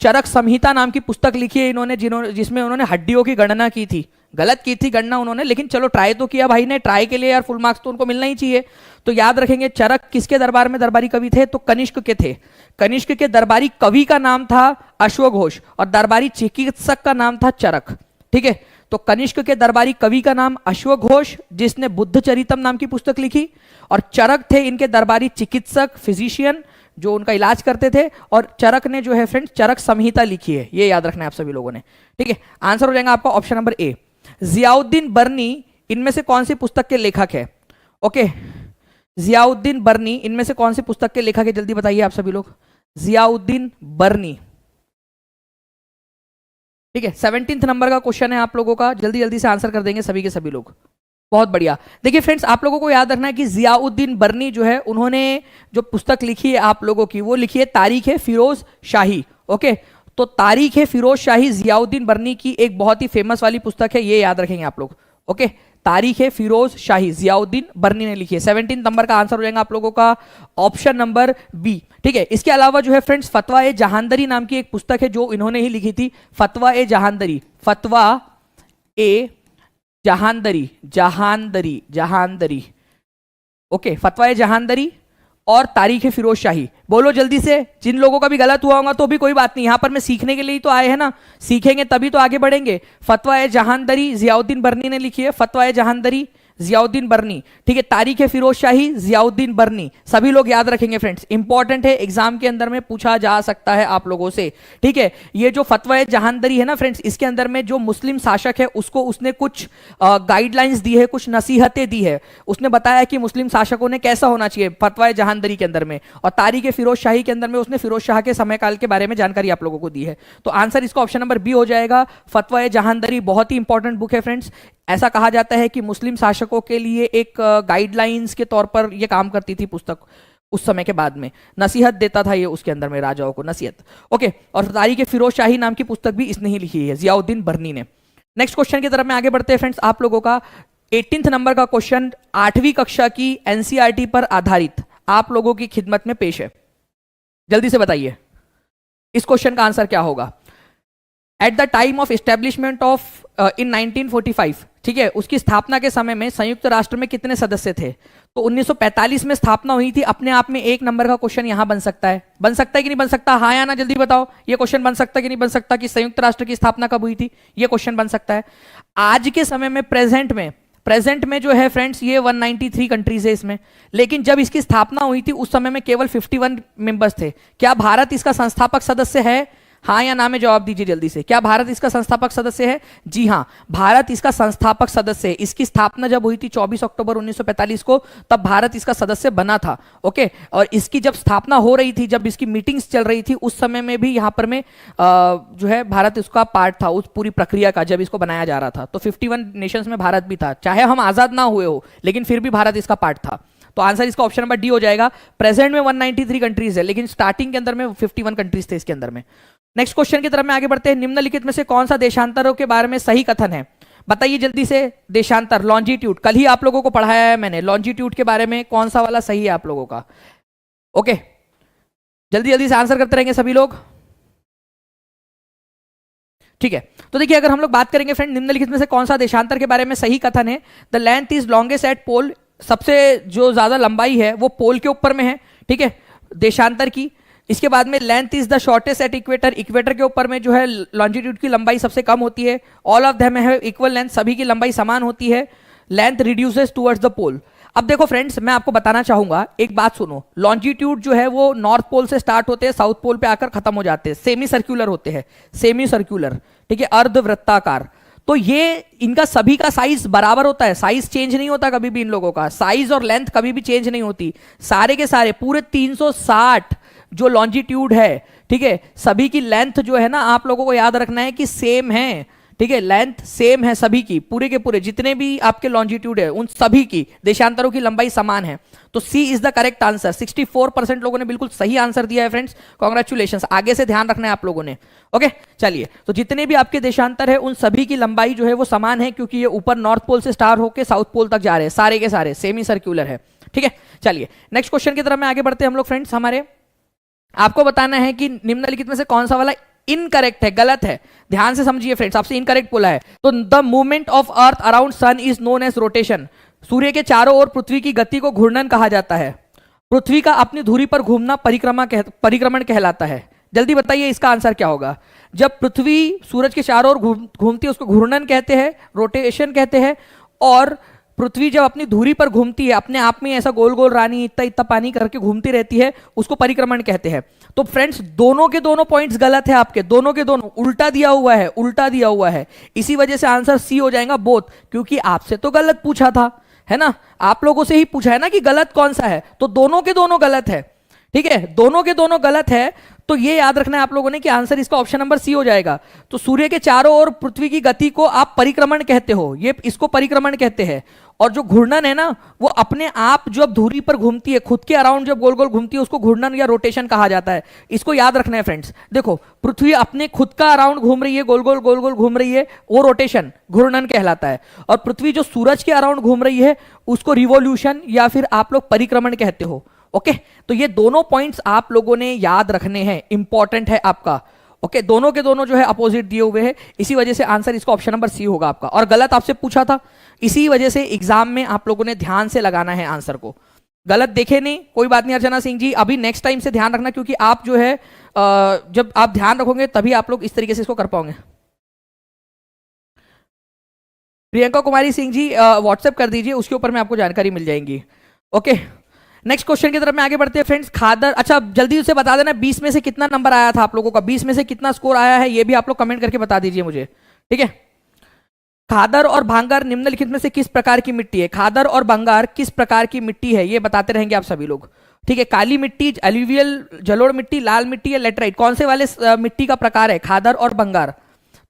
चरक संहिता नाम की पुस्तक लिखी है इन्होंने, जिसमें उन्होंने हड्डियों की गणना की थी। गलत की थी गणना उन्होंने, लेकिन चलो ट्राई तो किया भाई ने। ट्राई के लिए यार फुल मार्क्स तो उनको मिलना ही चाहिए। तो याद रखेंगे चरक किसके दरबार में दरबारी कवि थे? तो कनिष्क के थे। कनिष्क के दरबारी कवि का नाम था अश्वघोष और दरबारी चिकित्सक का नाम था चरक, ठीक है। तो कनिष्क के दरबारी कवि का नाम अश्वघोष, जिसने बुद्ध चरितम नाम की पुस्तक लिखी, और चरक थे इनके दरबारी चिकित्सक, फिजिशियन, जो उनका इलाज करते थे। और चरक ने जो है फ्रेंड्स चरक संहिता लिखी है, ये याद रखना है आप सभी लोगों ने, ठीक है। आंसर हो जाएगा आपका ऑप्शन नंबर ए। जियाउद्दीन बर्नी इनमें से कौन सी पुस्तक के लेखक है? ओके, जियाउद्दीन बर्नी इनमें से कौन सी पुस्तक के लेखक है? जल्दी बताइए आप सभी लोग। जियाउद्दीन बर्नी, ठीक है। 17 नंबर का क्वेश्चन है आप लोगों का, जल्दी जल्दी से आंसर कर देंगे सभी के सभी लोग। बहुत बढ़िया। देखिए फ्रेंड्स, आप लोगों को याद रखना है कि जियाउद्दीन बर्नी जो है उन्होंने जो पुस्तक लिखी है आप लोगों की, वो लिखी है तारीख है फिरोज शाही। ओके, तो तारीख है फिरोज शाही जियाउद्दीन बर्नी की एक बहुत ही फेमस वाली पुस्तक है, ये याद रखेंगे आप लोग। ओके, तारीख है फिरोज शाही जियाउद्दीन बर्नी ने लिखी है। 17 नंबर का आंसर हो जाएगा आप लोगों का ऑप्शन नंबर बी, ठीक है। इसके अलावा जो है फ्रेंड्स फतवा ए जहांदरी नाम की एक पुस्तक है जो इन्होंने ही लिखी थी। फतवा ए जहांदरी, फतवा ए जहांदरी, जहांदरी, जहांदरी, ओके, फतवा ए जहांदरी और तारीख है फिरोज शाही। बोलो जल्दी से, जिन लोगों का भी गलत हुआ होगा तो भी कोई बात नहीं, यहां पर मैं सीखने के लिए ही तो आए हैं ना, सीखेंगे तभी तो आगे बढ़ेंगे। फतवा ए जहांदरी जियाउद्दीन बर्नी ने लिखी है, फतवा ए जहांदरी जियाउद्दीन बर्नी, ठीक है। तारीख है फिरोज शाही जियाउद्दीन बर्नी, सभी लोग याद रखेंगे फ्रेंड्स, इंपॉर्टेंट है, एग्जाम के अंदर में पूछा जा सकता है आप लोगों से, ठीक है। ये जो फतवा ए जहांदरी है ना फ्रेंड्स, इसके अंदर में जो मुस्लिम शासक है उसको उसने कुछ गाइडलाइंस दी है, कुछ नसीहतें दी है। उसने बताया कि मुस्लिम शासकों ने कैसा होना चाहिए फतवा ए जहांदरी के अंदर में, और तारीख ए फिरोज शाही के अंदर में उसने फिरोज शाह के समयकाल के बारे में जानकारी आप लोगों को दी है। तो आंसर इसका ऑप्शन नंबर बी हो जाएगा। फतवा ए जहांदरी बहुत ही इंपॉर्टेंट बुक है फ्रेंड्स। ऐसा कहा जाता है कि मुस्लिम शासकों के लिए एक गाइडलाइंस के तौर पर यह काम करती थी पुस्तक, उस समय के बाद में नसीहत देता था ये उसके अंदर में राजाओं को, नसीहत। ओके, और तारीख फिरोज शाही नाम की पुस्तक भी इसने ही लिखी है, जियाउद्दीन बर्नी ने। नेक्स्ट क्वेश्चन की तरफ में आगे बढ़ते हैं फ्रेंड्स। आप लोगों का 18 नंबर का क्वेश्चन 8वीं कक्षा की एनसीईआरटी पर आधारित आप लोगों की खिदमत में पेश है। जल्दी से बताइए इस क्वेश्चन का आंसर क्या होगा। At the time of establishment of in 1945, ठीक है, उसकी स्थापना के समय में संयुक्त राष्ट्र में कितने सदस्य थे? तो 1945 में स्थापना हुई थी। अपने आप में एक नंबर का क्वेश्चन यहां बन सकता है कि नहीं बन सकता? हाँ या ना जल्दी बताओ, ये क्वेश्चन बन सकता है कि नहीं बन सकता कि संयुक्त राष्ट्र की स्थापना कब हुई थी? ये क्वेश्चन बन सकता है। आज के समय में प्रेजेंट में जो है फ्रेंड्स ये 193 कंट्रीज है इसमें, लेकिन जब इसकी स्थापना हुई थी उस समय में केवल 51 मेंबर्स थे। क्या भारत इसका संस्थापक सदस्य है? हाँ या ना में जवाब दीजिए जल्दी से। क्या भारत इसका संस्थापक सदस्य है? जी हाँ, भारत इसका संस्थापक सदस्य है। इसकी स्थापना जब हुई थी 24 अक्टूबर 1945 को, तब भारत इसका सदस्य बना था। ओके, और इसकी जब स्थापना हो रही थी, जब इसकी मीटिंग्स चल रही थी, उस समय में भी यहाँ पर में जो है भारत इसका पार्ट था उस पूरी प्रक्रिया का, जब इसको बनाया जा रहा था। तो 51 नेशंस में भारत भी था, चाहे हम आजाद ना हुए हो, लेकिन फिर भी भारत इसका पार्ट था। तो आंसर इसका ऑप्शन नंबर डी हो जाएगा। प्रेजेंट में 193 कंट्रीज है, लेकिन स्टार्टिंग के अंदर में 51 कंट्रीज थे इसके अंदर में। नेक्स्ट क्वेश्चन की तरफ में आगे बढ़ते हैं। निम्नलिखित में से कौन सा देशांतरों के बारे में सही कथन है? बताइए जल्दी से। देशांतर, लॉन्जिट्यूड, कल ही आप लोगों को पढ़ाया है मैंने। लॉन्जिट्यूड के बारे में कौन सा वाला सही है आप लोगों का? ओके, जल्दी जल्दी से आंसर करते रहेंगे सभी लोग, ठीक है। तो देखिए, अगर हम लोग बात करेंगे फ्रेंड, निम्नलिखित में से कौन सा देशांतर के बारे में सही कथन है? The length is longest at pole, सबसे जो ज्यादा लंबाई है वो पोल के ऊपर में है, ठीक है, देशांतर की। इसके बाद में length is the shortest at equator, equator के ऊपर में जो है लॉन्जिट्यूड की लंबाई सबसे कम होती है। All of them have equal length, सभी की लंबाई समान होती है। लेंथ रिड्यूसेस टुवर्ड्स द पोल। अब देखो फ्रेंड्स, मैं आपको बताना चाहूंगा, एक बात सुनो। लॉन्जिट्यूड जो है वो नॉर्थ पोल से स्टार्ट होते हैं, साउथ पोल पे आकर खत्म हो जाते हैं, सेमी सर्कुलर होते हैं, सेमी सर्कुलर, ठीक है, अर्धवृत्ताकार। तो ये इनका सभी का साइज बराबर होता है, साइज चेंज नहीं होता कभी भी। इन लोगों का साइज और लेंथ कभी भी चेंज नहीं होती। सारे के सारे पूरे 360 जो लॉन्जिट्यूड है, ठीक है, सभी की लेंथ जो है ना, आप लोगों को याद रखना है कि सेम है, ठीक है, लेंथ सेम है सभी की, पूरे के पूरे जितने भी आपके लॉन्जिट्यूड है उन सभी की देशांतरों की लंबाई समान है। तो C is the correct answer. 64% लोगों ने बिल्कुल सही आंसर दिया है फ्रेंड्स, कॉन्ग्रेचुलेशंस। आगे से ध्यान रखना है आप लोगों ने। ओके, चलिए, तो जितने भी आपके देशांतर है उन सभी की लंबाई जो है वो समान है, क्योंकि ये ऊपर नॉर्थ पोल से स्टार्ट होकर साउथ पोल तक जा रहे हैं, सारे के सारे सेमी सर्कुलर है, ठीक है। चलिए नेक्स्ट क्वेश्चन की तरफ में आगे बढ़ते हैं हम लोग फ्रेंड्स। हमारे आपको बताना है कि निम्नलिखित में से कौन सा वाला इनकरेक्ट है, गलत है। ध्यान से समझिए फ्रेंड्स, आपसे इनकरेक्ट बोला है। तो the movement of earth around sun is known as rotation. सूर्य के चारों ओर पृथ्वी की गति को घूर्णन कहा जाता है। पृथ्वी का अपनी धुरी पर घूमना परिक्रमण कहलाता है। जल्दी बताइए इसका आंसर क्या होगा? जब पृथ्वी सूरज के चारों ओर घूमती है उसको घूर्णन कहते हैं, रोटेशन कहते हैं। और पृथ्वी जब अपनी धुरी पर घूमती है, अपने आप में ऐसा गोल गोल रानी इतना इतना पानी करके घूमती रहती है, उसको परिक्रमण कहते हैं। तो फ्रेंड्स, दोनों के दोनों पॉइंट्स गलत है आपके, दोनों के दोनों उल्टा दिया हुआ है, उल्टा दिया हुआ है। इसी वजह से आंसर सी हो जाएगा, बोथ, क्योंकि आपसे तो गलत पूछा था, है ना, आप लोगों से ही पूछा है ना कि गलत कौन सा है, तो दोनों के दोनों गलत है, ठीक है, दोनों के दोनों गलत है। तो ये याद रखना है आप लोगों ने कि आंसर इसका ऑप्शन नंबर सी हो जाएगा। तो सूर्य के चारों ओर पृथ्वी की गति को आप परिक्रमण कहते हो, ये इसको परिक्रमण कहते हैं। और जो घूर्णन है ना, वो अपने आप जब धुरी पर घूमती है, खुद के अराउंड जब गोल गोल घूमती है, उसको घूर्णन या रोटेशन कहा जाता है। इसको याद रखना है फ्रेंड्स। देखो, पृथ्वी अपने खुद का अराउंड घूम रही है, गोल गोल घूम रही है, वो रोटेशन घूर्णन कहलाता है। और पृथ्वी जो सूरज के अराउंड घूम रही है उसको रिवोल्यूशन या फिर आप लोग परिक्रमण कहते हो। ओके, तो ये दोनों पॉइंट्स आप लोगों ने याद रखने हैं, इंपॉर्टेंट है आपका। ओके, दोनों के दोनों जो है अपोजिट दिए हुए हैं, इसी वजह से आंसर इसका ऑप्शन नंबर सी होगा आपका। और गलत आपसे पूछा था, इसी वजह से एग्जाम में आप लोगों ने ध्यान से लगाना है आंसर को। गलत देखे नहीं, कोई बात नहीं अर्चना सिंह जी, अभी नेक्स्ट टाइम से ध्यान रखना, क्योंकि आप जो है जब आप ध्यान रखोगे तभी आप लोग इस तरीके से इसको कर पाओगे। प्रियंका कुमारी सिंह जी व्हाट्सएप कर दीजिए, उसके ऊपर में आपको जानकारी मिल जाएगी। ओके, नेक्स्ट क्वेश्चन की तरफ में आगे बढ़ते हैं फ्रेंड्स। खादर, अच्छा जल्दी से बता देना 20 में से कितना नंबर आया था आप लोगों का, 20 में से कितना स्कोर आया है, ये भी आप लोग कमेंट करके बता दीजिए मुझे, ठीक है। खादर और भांगार निम्नलिखित में से किस प्रकार की मिट्टी है? खादर और भंगार किस प्रकार की मिट्टी है, ये बताते रहेंगे आप सभी लोग, ठीक है। काली मिट्टी, एल्यूवियल जलोढ़ मिट्टी, लाल मिट्टी या लेटराइट, कौन से वाले मिट्टी का प्रकार है खादर और भंगार?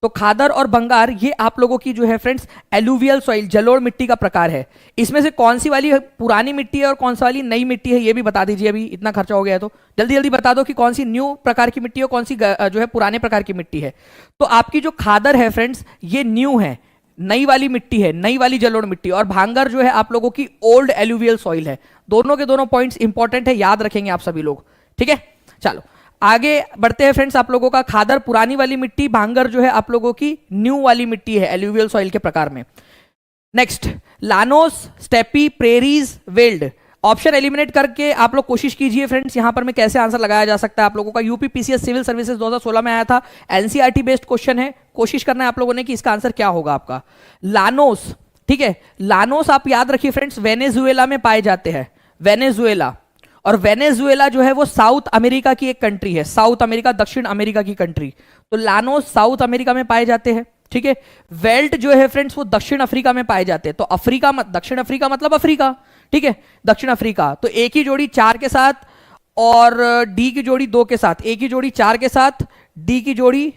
तो खादर और भंगार ये आप लोगों की जो है फ्रेंड्स एलुवियल सॉइल, जलोढ़ मिट्टी का प्रकार है। इसमें से कौन सी वाली पुरानी मिट्टी है और कौन सी वाली नई मिट्टी है, ये भी बता दीजिए। अभी इतना खर्चा हो गया है तो जल्दी जल्दी बता दो कि कौन सी न्यू प्रकार की मिट्टी है और कौन सी जो है पुराने प्रकार की मिट्टी है। तो आपकी जो खादर है फ्रेंड्स ये न्यू है, नई वाली मिट्टी है, नई वाली जलोढ़ मिट्टी। और भांगर जो है आप लोगों की ओल्ड एलुवियल सॉइल है। दोनों के दोनों पॉइंट्स इंपॉर्टेंट है, याद रखेंगे आप सभी लोग, ठीक है। चलो आगे बढ़ते हैं फ्रेंड्स। आप लोगों का खादर पुरानी वाली मिट्टी, भांगर जो है आप लोगों की न्यू वाली मिट्टी है एल्यूवियल सॉइल के प्रकार में। Next, Llanos, steppe, prairies, weld. Option eliminate करके आप लोग कोशिश कीजिए फ्रेंड्स यहां पर में कैसे आंसर लगाया जा सकता है। आप लोगों का यूपी पीसीएस सिविल सर्विसेज 2016 में आया था, एनसीईआरटी बेस्ड क्वेश्चन है। कोशिश करना है आप लोगों ने कि इसका आंसर क्या होगा आपका। लानोस, ठीक है, लानोस आप याद रखिए फ्रेंड्स, वेनेजुएला में पाए जाते हैं, वेनेजुएला। और वेनेजुएला जो है वो साउथ अमेरिका की एक कंट्री है, साउथ अमेरिका, दक्षिण अमेरिका की कंट्री। तो लानोस साउथ अमेरिका में पाए जाते हैं, ठीक है। वेल्ट जो है फ्रेंड्स वो दक्षिण अफ्रीका में पाए जाते हैं। तो अफ्रीका दक्षिण अफ्रीका मतलब अफ्रीका, ठीक है, दक्षिण अफ्रीका। तो एक ही जोड़ी 4 के साथ और डी की जोड़ी 2 के साथ, एक ही जोड़ी 4 के साथ, डी की जोड़ी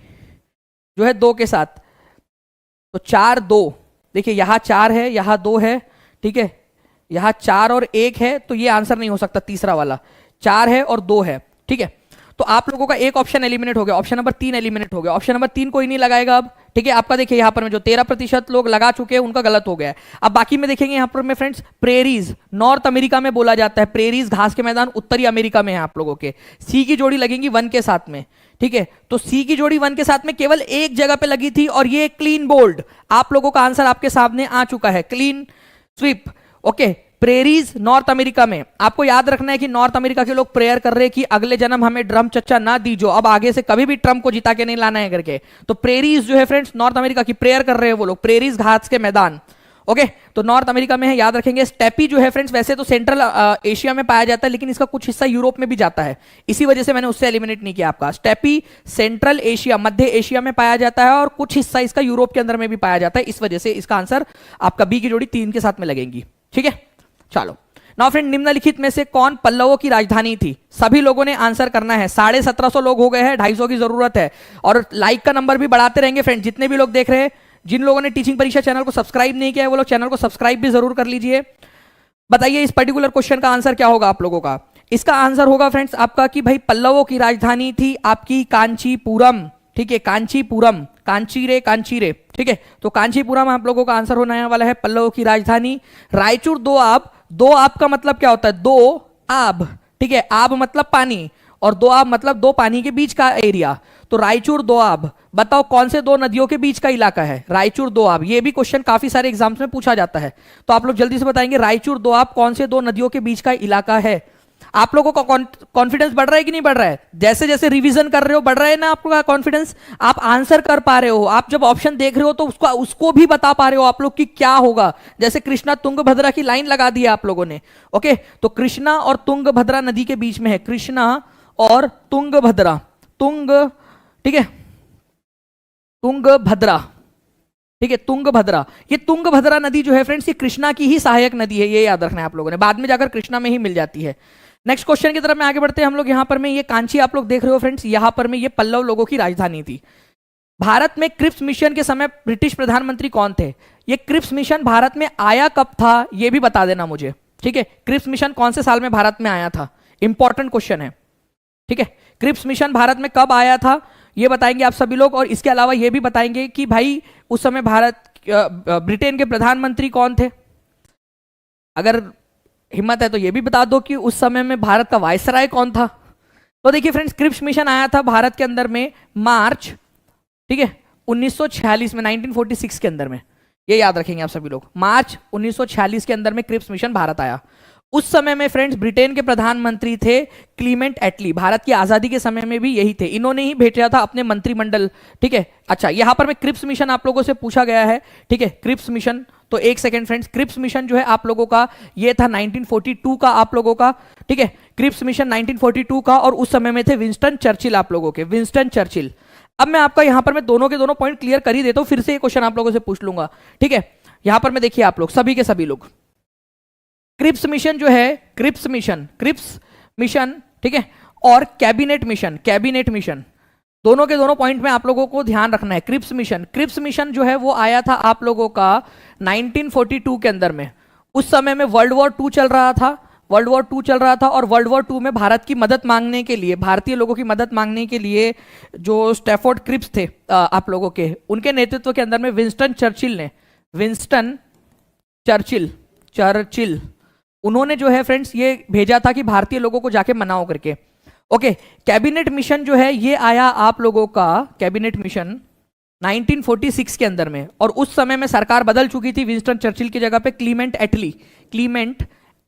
जो है 2 के साथ। तो 4 2, देखिए यहां 4 है, यहां 2 है, ठीक है, यहां 4 और 1 है, तो ये आंसर नहीं हो सकता तीसरा वाला। 4 है और 2 है, ठीक है। तो आप लोगों का एक ऑप्शन एलिमिनेट हो गया, ऑप्शन नंबर 3 एलिमिनेट हो गया। ऑप्शन नंबर 3 कोई नहीं लगाएगा अब, ठीक है। आपका देखिए यहां पर में जो 13% लोग लगा चुके हैं उनका गलत हो गया है। अब बाकी में देखेंगे यहां पर में फ्रेंड्स, प्रेरीज नॉर्थ अमेरिका में बोला जाता है, प्रेरीज घास के मैदान उत्तरी अमेरिका में है आप लोगों के। सी की जोड़ी लगेंगी 1 के साथ में, ठीक है। तो सी की जोड़ी 1 के साथ में केवल एक जगह पे लगी थी और ये क्लीन बोल्ड। आप लोगों का आंसर आपके सामने आ चुका है, clean sweep, okay. Prairies north America में। आपको याद रखना है कि नॉर्थ अमेरिका के लोग प्रेयर कर रहे हैं कि अगले जन्म हमें ड्रम चच्चा ना दीजो, अब आगे से कभी भी ट्रम्प को जिता के नहीं लाना है करके। तो प्रेरीज जो है फ्रेंड्स नॉर्थ अमेरिका की, प्रेयर कर रहे हैं वो लोग, प्रेरीज घास के मैदान, ओके। तो नॉर्थ अमेरिका में है, याद रखेंगे। स्टेपी जो है फ्रेंड्स वैसे तो सेंट्रल एशिया में पाया जाता है, लेकिन इसका कुछ हिस्सा यूरोप में भी जाता है, इसी वजह से मैंने उससे एलिमिनेट नहीं किया आपका। स्टेपी सेंट्रल एशिया, मध्य एशिया में पाया जाता है और कुछ हिस्सा इसका यूरोप के अंदर में भी पाया जाता है, इस वजह से इसका आंसर आपका बी की जोड़ी 3 के साथ में लगेंगी, ठीक है। चलो नाउ फ्रेंड, निम्नलिखित में से कौन पल्लवों की राजधानी थी? सभी लोगों ने आंसर करना है। 1750 लोग हो गए हैं, 250 की जरूरत है। और लाइक का नंबर भी बढ़ाते रहेंगे फ्रेंड, जितने भी लोग देख रहे हैं। जिन लोगों ने टीचिंग परीक्षा चैनल को सब्सक्राइब नहीं किया है वो लोग चैनल को सब्सक्राइब भी जरूर कर लीजिए। बताइए इस पर्टिकुलर क्वेश्चन का आंसर क्या होगा आप लोगों का। इसका आंसर होगा फ्रेंड्स आपका कि भाई पल्लवों की राजधानी थी आपकी कांचीपुरम, ठीक है, कांचीपुरम, कांचीरे कांचीरे, ठीक है। तो कांचीपुरम आप लोगों का आंसर होने वाला है, पल्लवों की राजधानी। रायचूर दो आब, दो आब का मतलब क्या होता है? दो आब, ठीक है, आब मतलब पानी और दो आब मतलब दो पानी के बीच का एरिया। तो रायचूर दो आब, बताओ कौन से दो नदियों के बीच का इलाका है? रायचूर दो आब। ये भी क्वेश्चन काफी सारे एग्जाम्स में पूछा जाता है, तो आप लोग जल्दी से बताएंगे रायचूर दो आब कौन से दो नदियों के बीच का इलाका है। आप लोगों का कॉन्फिडेंस बढ़ रहा है कि नहीं बढ़ रहा है? जैसे जैसे रिवीजन कर रहे हो बढ़ रहा है ना आपका कॉन्फिडेंस, आप आंसर कर पा रहे हो, आप जब ऑप्शन देख रहे हो तो उसको भी बता पा रहे हो आप लोग कि क्या होगा। जैसे कृष्णा तुंगभद्रा की लाइन लगा दी है आप लोगों ने, ओके। तो कृष्णा और तुंगभद्रा नदी के बीच में है, कृष्णा और तुंगभद्रा, तुंग, ठीक है, तुंगभद्रा, ठीक है, तुंगभद्रा। ये तुंगभद्रा नदी जो है फ्रेंड्स ये कृष्णा की ही सहायक नदी है, ये याद रखना है आप लोगों ने, बाद में जाकर कृष्णा में ही मिल जाती है। नेक्स्ट क्वेश्चन की तरफ में आगे बढ़ते हैं हम लोग। यहां पर में ये कांची आप लोग देख रहे हो फ्रेंड्स, यहां पर में ये पल्लव लोगों की राजधानी थी। भारत में क्रिप्स मिशन के समय ब्रिटिश प्रधानमंत्री कौन थे? ये क्रिप्स मिशन भारत में आया कब था ये भी बता देना मुझे, ठीक है। क्रिप्स मिशन कौन से साल में भारत में आया था? इंपॉर्टेंट क्वेश्चन है, ठीक है। क्रिप्स मिशन भारत में कब आया था ये बताएंगे आप सभी लोग, और इसके अलावा ये भी बताएंगे कि भाई उस समय ब्रिटेन के प्रधानमंत्री कौन थे। अगर हिम्मत है तो ये भी बता दो कि उस समय में भारत का वायसराय कौन था। तो देखिए फ्रेंड्स, क्रिप्स मिशन आया था भारत के अंदर में मार्च, ठीक है, 1946 में, 1946 के अंदर में, ये याद रखेंगे आप सभी लोग। मार्च 1946 के अंदर में क्रिप्स मिशन भारत आया। उस समय में फ्रेंड्स ब्रिटेन के प्रधानमंत्री थे क्लीमेंट एटली, भारत की आजादी के समय में भी यही थे, इन्होंने ही भेजा था अपने मंत्रिमंडल, ठीक है। अच्छा, यहां पर में क्रिप्स मिशन आप लोगों से पूछा गया है, ठीक है, क्रिप्स मिशन। तो एक सेकेंड फ्रेंड्स, क्रिप्स मिशन जो है आप लोगों का ये था 1942 का आप लोगों का, ठीक है, क्रिप्स मिशन 1942 का, और उस समय में थे विंस्टन चर्चिल आप लोगों के, विंस्टन चर्चिल। अब मैं आपका यहां पर मैं दोनों के दोनों पॉइंट क्लियर कर ही देता हूं, फिर से ये क्वेश्चन आप लोगों से पूछ लूंगा, ठीक है। यहां पर मैं देखिए आप लोग सभी के सभी लोग, क्रिप्स मिशन जो है, क्रिप्स मिशन, ठीक है, और कैबिनेट मिशन, कैबिनेट मिशन, दोनों के दोनों पॉइंट में आप लोगों को ध्यान रखना है। क्रिप्स मिशन जो है वो आया था आप लोगों का 1942 के अंदर में। उस समय में वर्ल्ड वॉर 2 चल रहा था, वर्ल्ड वॉर 2 चल रहा था, और वर्ल्ड वॉर 2 में भारत की मदद मांगने के लिए, भारतीय लोगों की मदद मांगने के लिए जो स्टैफोर्ड क्रिप्स थे आप लोगों के, उनके नेतृत्व के अंदर में विंस्टन चर्चिल उन्होंने जो है फ्रेंड्स ये भेजा था कि भारतीय लोगों को जाके मनाओ करके, ओके, कैबिनेट मिशन जो है ये आया आप लोगों का, कैबिनेट मिशन 1946 के अंदर में, और उस समय में सरकार बदल चुकी थी। विंस्टन चर्चिल की जगह पे क्लीमेंट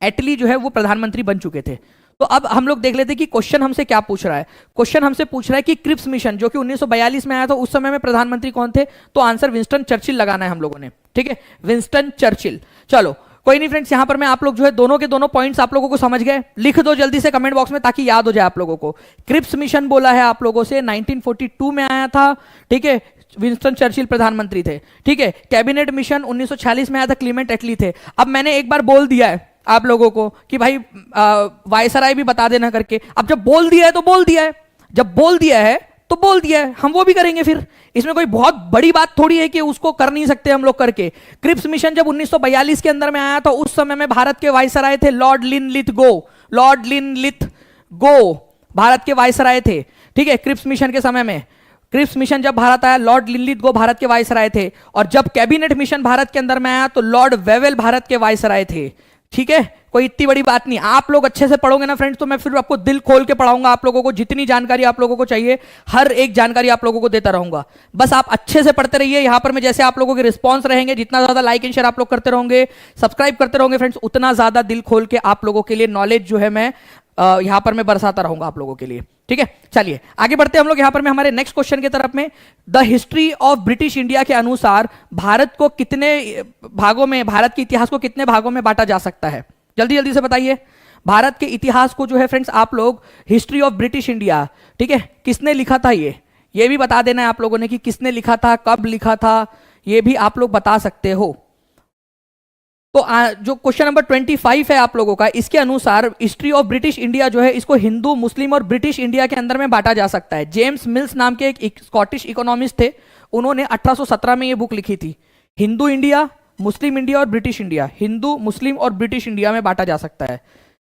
एटली जो है वो प्रधानमंत्री बन चुके थे। तो अब हम लोग देख लेते हैं कि क्वेश्चन हमसे क्या पूछ रहा है। क्वेश्चन हमसे पूछ रहा है कि क्रिप्स मिशन जो कि 1942 में आया था, उस समय में प्रधानमंत्री कौन थे? तो आंसर विंस्टन चर्चिल लगाना है हम लोगों ने, ठीक है, विंस्टन चर्चिल। चलो कोई नहीं फ्रेंड्स, यहां पर मैं आप लोग जो है दोनों के दोनों पॉइंट्स आप लोगों को समझ गए, लिख दो जल्दी से कमेंट बॉक्स में ताकि याद हो जाए आप लोगों को। क्रिप्स मिशन बोला है आप लोगों से, 1942 में आया था, ठीक है, विंस्टन चर्चिल प्रधानमंत्री थे, ठीक है। कैबिनेट मिशन 1946 में आया था, क्लीमेंट एटली थे। अब मैंने एक बार बोल दिया है आप लोगों को कि भाई वायसराय भी बता देना करके। अब जब बोल दिया है तो बोल दिया है, जब बोल दिया है तो बोल दिया है, हम वो भी करेंगे। फिर इसमें कोई बहुत बड़ी बात थोड़ी है कि उसको कर नहीं सकते हम लोग करके। क्रिप्स मिशन जब 1942 के अंदर में आया था, उस समय में भारत के वायसराय थे लॉर्ड लिनलिथ गो, लॉर्ड लिनलिथ गो भारत के वायसराय थे, ठीक है। क्रिप्स मिशन के समय में, क्रिप्स मिशन जब भारत आया, लॉर्ड लिनलिथ गो भारत के वायसराय थे, और जब कैबिनेट मिशन भारत के अंदर में आया तो लॉर्ड वेवेल भारत के वायसराय थे, ठीक है। कोई इतनी बड़ी बात नहीं। आप लोग अच्छे से पढ़ोगे ना फ्रेंड्स, तो मैं फिर आपको दिल खोल के पढ़ाऊंगा आप लोगों को, जितनी जानकारी आप लोगों को चाहिए हर एक जानकारी आप लोगों को देता रहूंगा। बस आप अच्छे से पढ़ते रहिए। यहां पर मैं जैसे आप लोगों के रिस्पॉन्स रहेंगे, जितना ज्यादा लाइक एंड शेयर आप लोग करते रहोगे, सब्सक्राइब करते रहोगे फ्रेंड्स, उतना ज्यादा दिल खोल के आप लोगों के लिए नॉलेज जो है मैं यहां पर मैं बरसाता रहूंगा आप लोगों के लिए, ठीक है। चलिए आगे बढ़ते हैं हम लोग यहां पर मैं हमारे नेक्स्ट क्वेश्चन की तरफ में। The history of British India के अनुसार भारत को कितने भागों में, भारत के इतिहास को कितने भागों में बांटा जा सकता है? जल्दी जल्दी से बताइए। भारत के इतिहास को जो है फ्रेंड्स आप लोग, हिस्ट्री ऑफ ब्रिटिश इंडिया, ठीक है, किसने लिखा था ये भी बता देना है आप लोगों ने कि किसने लिखा था, कब लिखा था, ये भी आप लोग बता सकते हो। तो जो क्वेश्चन नंबर 25 है आप लोगों का, इसके अनुसार हिस्ट्री ऑफ ब्रिटिश इंडिया जो है इसको हिंदू, मुस्लिम और ब्रिटिश इंडिया के अंदर में बांटा जा सकता है। जेम्स मिल्स नाम के एक स्कॉटिश इकोनॉमिस्ट थे, उन्होंने 1817 में ये बुक लिखी थी, हिंदू इंडिया, मुस्लिम इंडिया और ब्रिटिश इंडिया, हिंदू, मुस्लिम और ब्रिटिश इंडिया में बांटा जा सकता है,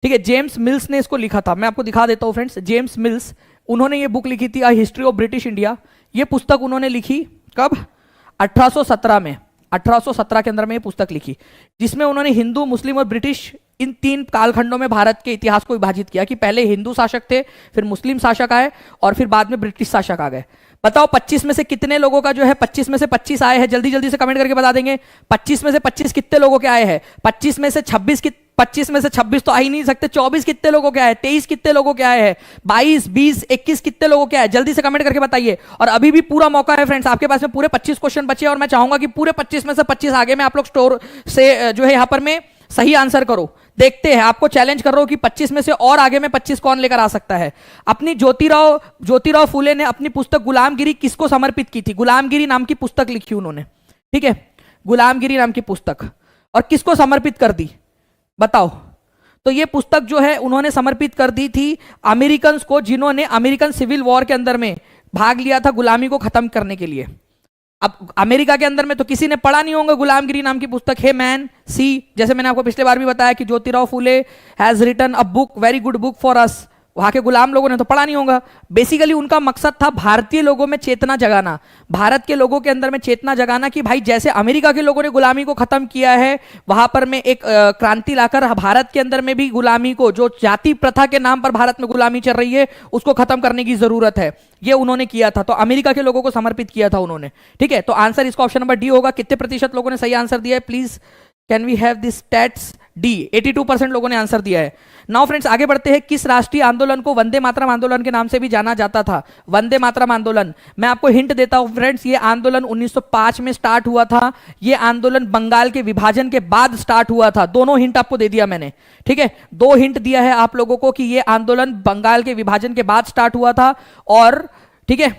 ठीक है। जेम्स मिल्स ने इसको लिखा था, मैं आपको दिखा देता हूं फ्रेंड्स। जेम्स मिल्स, उन्होंने ये बुक लिखी थी a history of British India. ये पुस्तक उन्होंने लिखी कब? 1817 में, 1817 के अंदर में ये पुस्तक लिखी, जिसमें उन्होंने हिंदू, मुस्लिम और ब्रिटिश इन तीन कालखंडों में भारत के इतिहास को विभाजित किया कि पहले हिंदू शासक थे, फिर मुस्लिम शासक आए और फिर बाद में ब्रिटिश शासक आ गए। बताओ 25 में से कितने लोगों का जो है 25 में से 25 आए हैं? जल्दी जल्दी से कमेंट करके बता देंगे। 25 में से 25 कितने लोगों के आए हैं? 25 में से 26 तो आ ही नहीं सकते। 24 कितने लोगों के आए? 23 कितने लोगों के आए हैं? 22, 20, 21 कितने लोगों के आए? जल्दी से कमेंट करके बताइए। और अभी भी पूरा मौका है फ्रेंड्स, आपके पास में पूरे 25 क्वेश्चन बचे और मैं चाहूंगा कि पूरे 25 में से 25 आगे में आप लोग स्टोर से जो है यहां पर में सही आंसर करो। देखते हैं, आपको चैलेंज कर रहा हूं कि 25 में से और आगे में 25 कौन लेकर आ सकता है। अपनी ज्योतिराव फूले ने अपनी पुस्तक गुलामगिरी किसको समर्पित की थी? गुलामगिरी नाम की पुस्तक लिखी उन्होंने, ठीक है, गुलामगिरी नाम की पुस्तक, और किसको समर्पित कर दी बताओ? तो ये पुस्तक जो है उन्होंने समर्पित कर दी थी अमेरिकन को, जिन्होंने अमेरिकन सिविल वॉर के अंदर में भाग लिया था गुलामी को खत्म करने के लिए। अब अमेरिका के अंदर में तो किसी ने पढ़ा नहीं होगा गुलामगिरी नाम की पुस्तक। हे मैन सी, जैसे मैंने आपको पिछले बार भी बताया कि Jyotirao Phule has written a book, very good book for us. वहां के गुलाम लोगों ने तो पढ़ा नहीं होगा। बेसिकली उनका मकसद था भारतीय लोगों में चेतना जगाना, भारत के लोगों के अंदर में चेतना जगाना कि भाई जैसे अमेरिका के लोगों ने गुलामी को खत्म किया है, वहां पर में एक क्रांति लाकर भारत के अंदर में भी गुलामी को, जो जाति प्रथा के नाम पर भारत में गुलामी चल रही है, उसको खत्म करने की जरूरत है। ये उन्होंने किया था, तो अमेरिका के लोगों को समर्पित किया था उन्होंने, ठीक है। तो आंसर इसका ऑप्शन नंबर डी होगा। कितने प्रतिशत लोगों ने सही आंसर दिया है? Please can we have this stats? D, 82% लोगों ने आंसर दिया है। नाउ फ्रेंड्स आगे बढ़ते हैं। किस राष्ट्रीय आंदोलन को वंदे मातरम आंदोलन के नाम से भी जाना जाता था? वंदे मातरम आंदोलन, मैं आपको हिंट देता हूं फ्रेंड्स, ये आंदोलन 1905 में स्टार्ट हुआ था। ये आंदोलन बंगाल के विभाजन के बाद स्टार्ट हुआ था। दोनों हिंट आपको दे दिया मैंने, ठीक है, 2 हिंट दिया है आप लोगों को कि ये आंदोलन बंगाल के विभाजन के बाद स्टार्ट हुआ था और, ठीक है,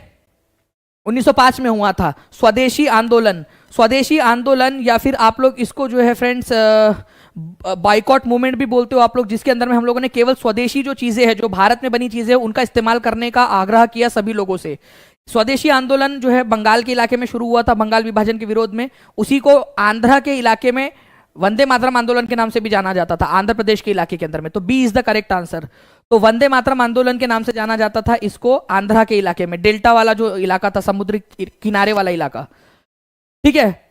1905 में हुआ था। स्वदेशी आंदोलन, स्वदेशी आंदोलन, या फिर आप लोग इसको जो है फ्रेंड्स बाइकॉट मूवमेंट भी बोलते हो आप लोग, जिसके अंदर में हम लोगों ने केवल स्वदेशी जो चीजें हैं, जो भारत में बनी चीजें, उनका इस्तेमाल करने का आग्रह किया सभी लोगों से। स्वदेशी आंदोलन जो है बंगाल के इलाके में शुरू हुआ था, बंगाल विभाजन के विरोध में। उसी को आंध्रा के इलाके में वंदे मातरम आंदोलन के नाम से भी जाना जाता था, आंध्र प्रदेश के इलाके के अंदर में। तो B is the correct answer. तो वंदे मातरम आंदोलन के नाम से जाना जाता था इसको आंध्रा के इलाके में, डेल्टा वाला जो इलाका था, समुद्री किनारे वाला इलाका, ठीक है।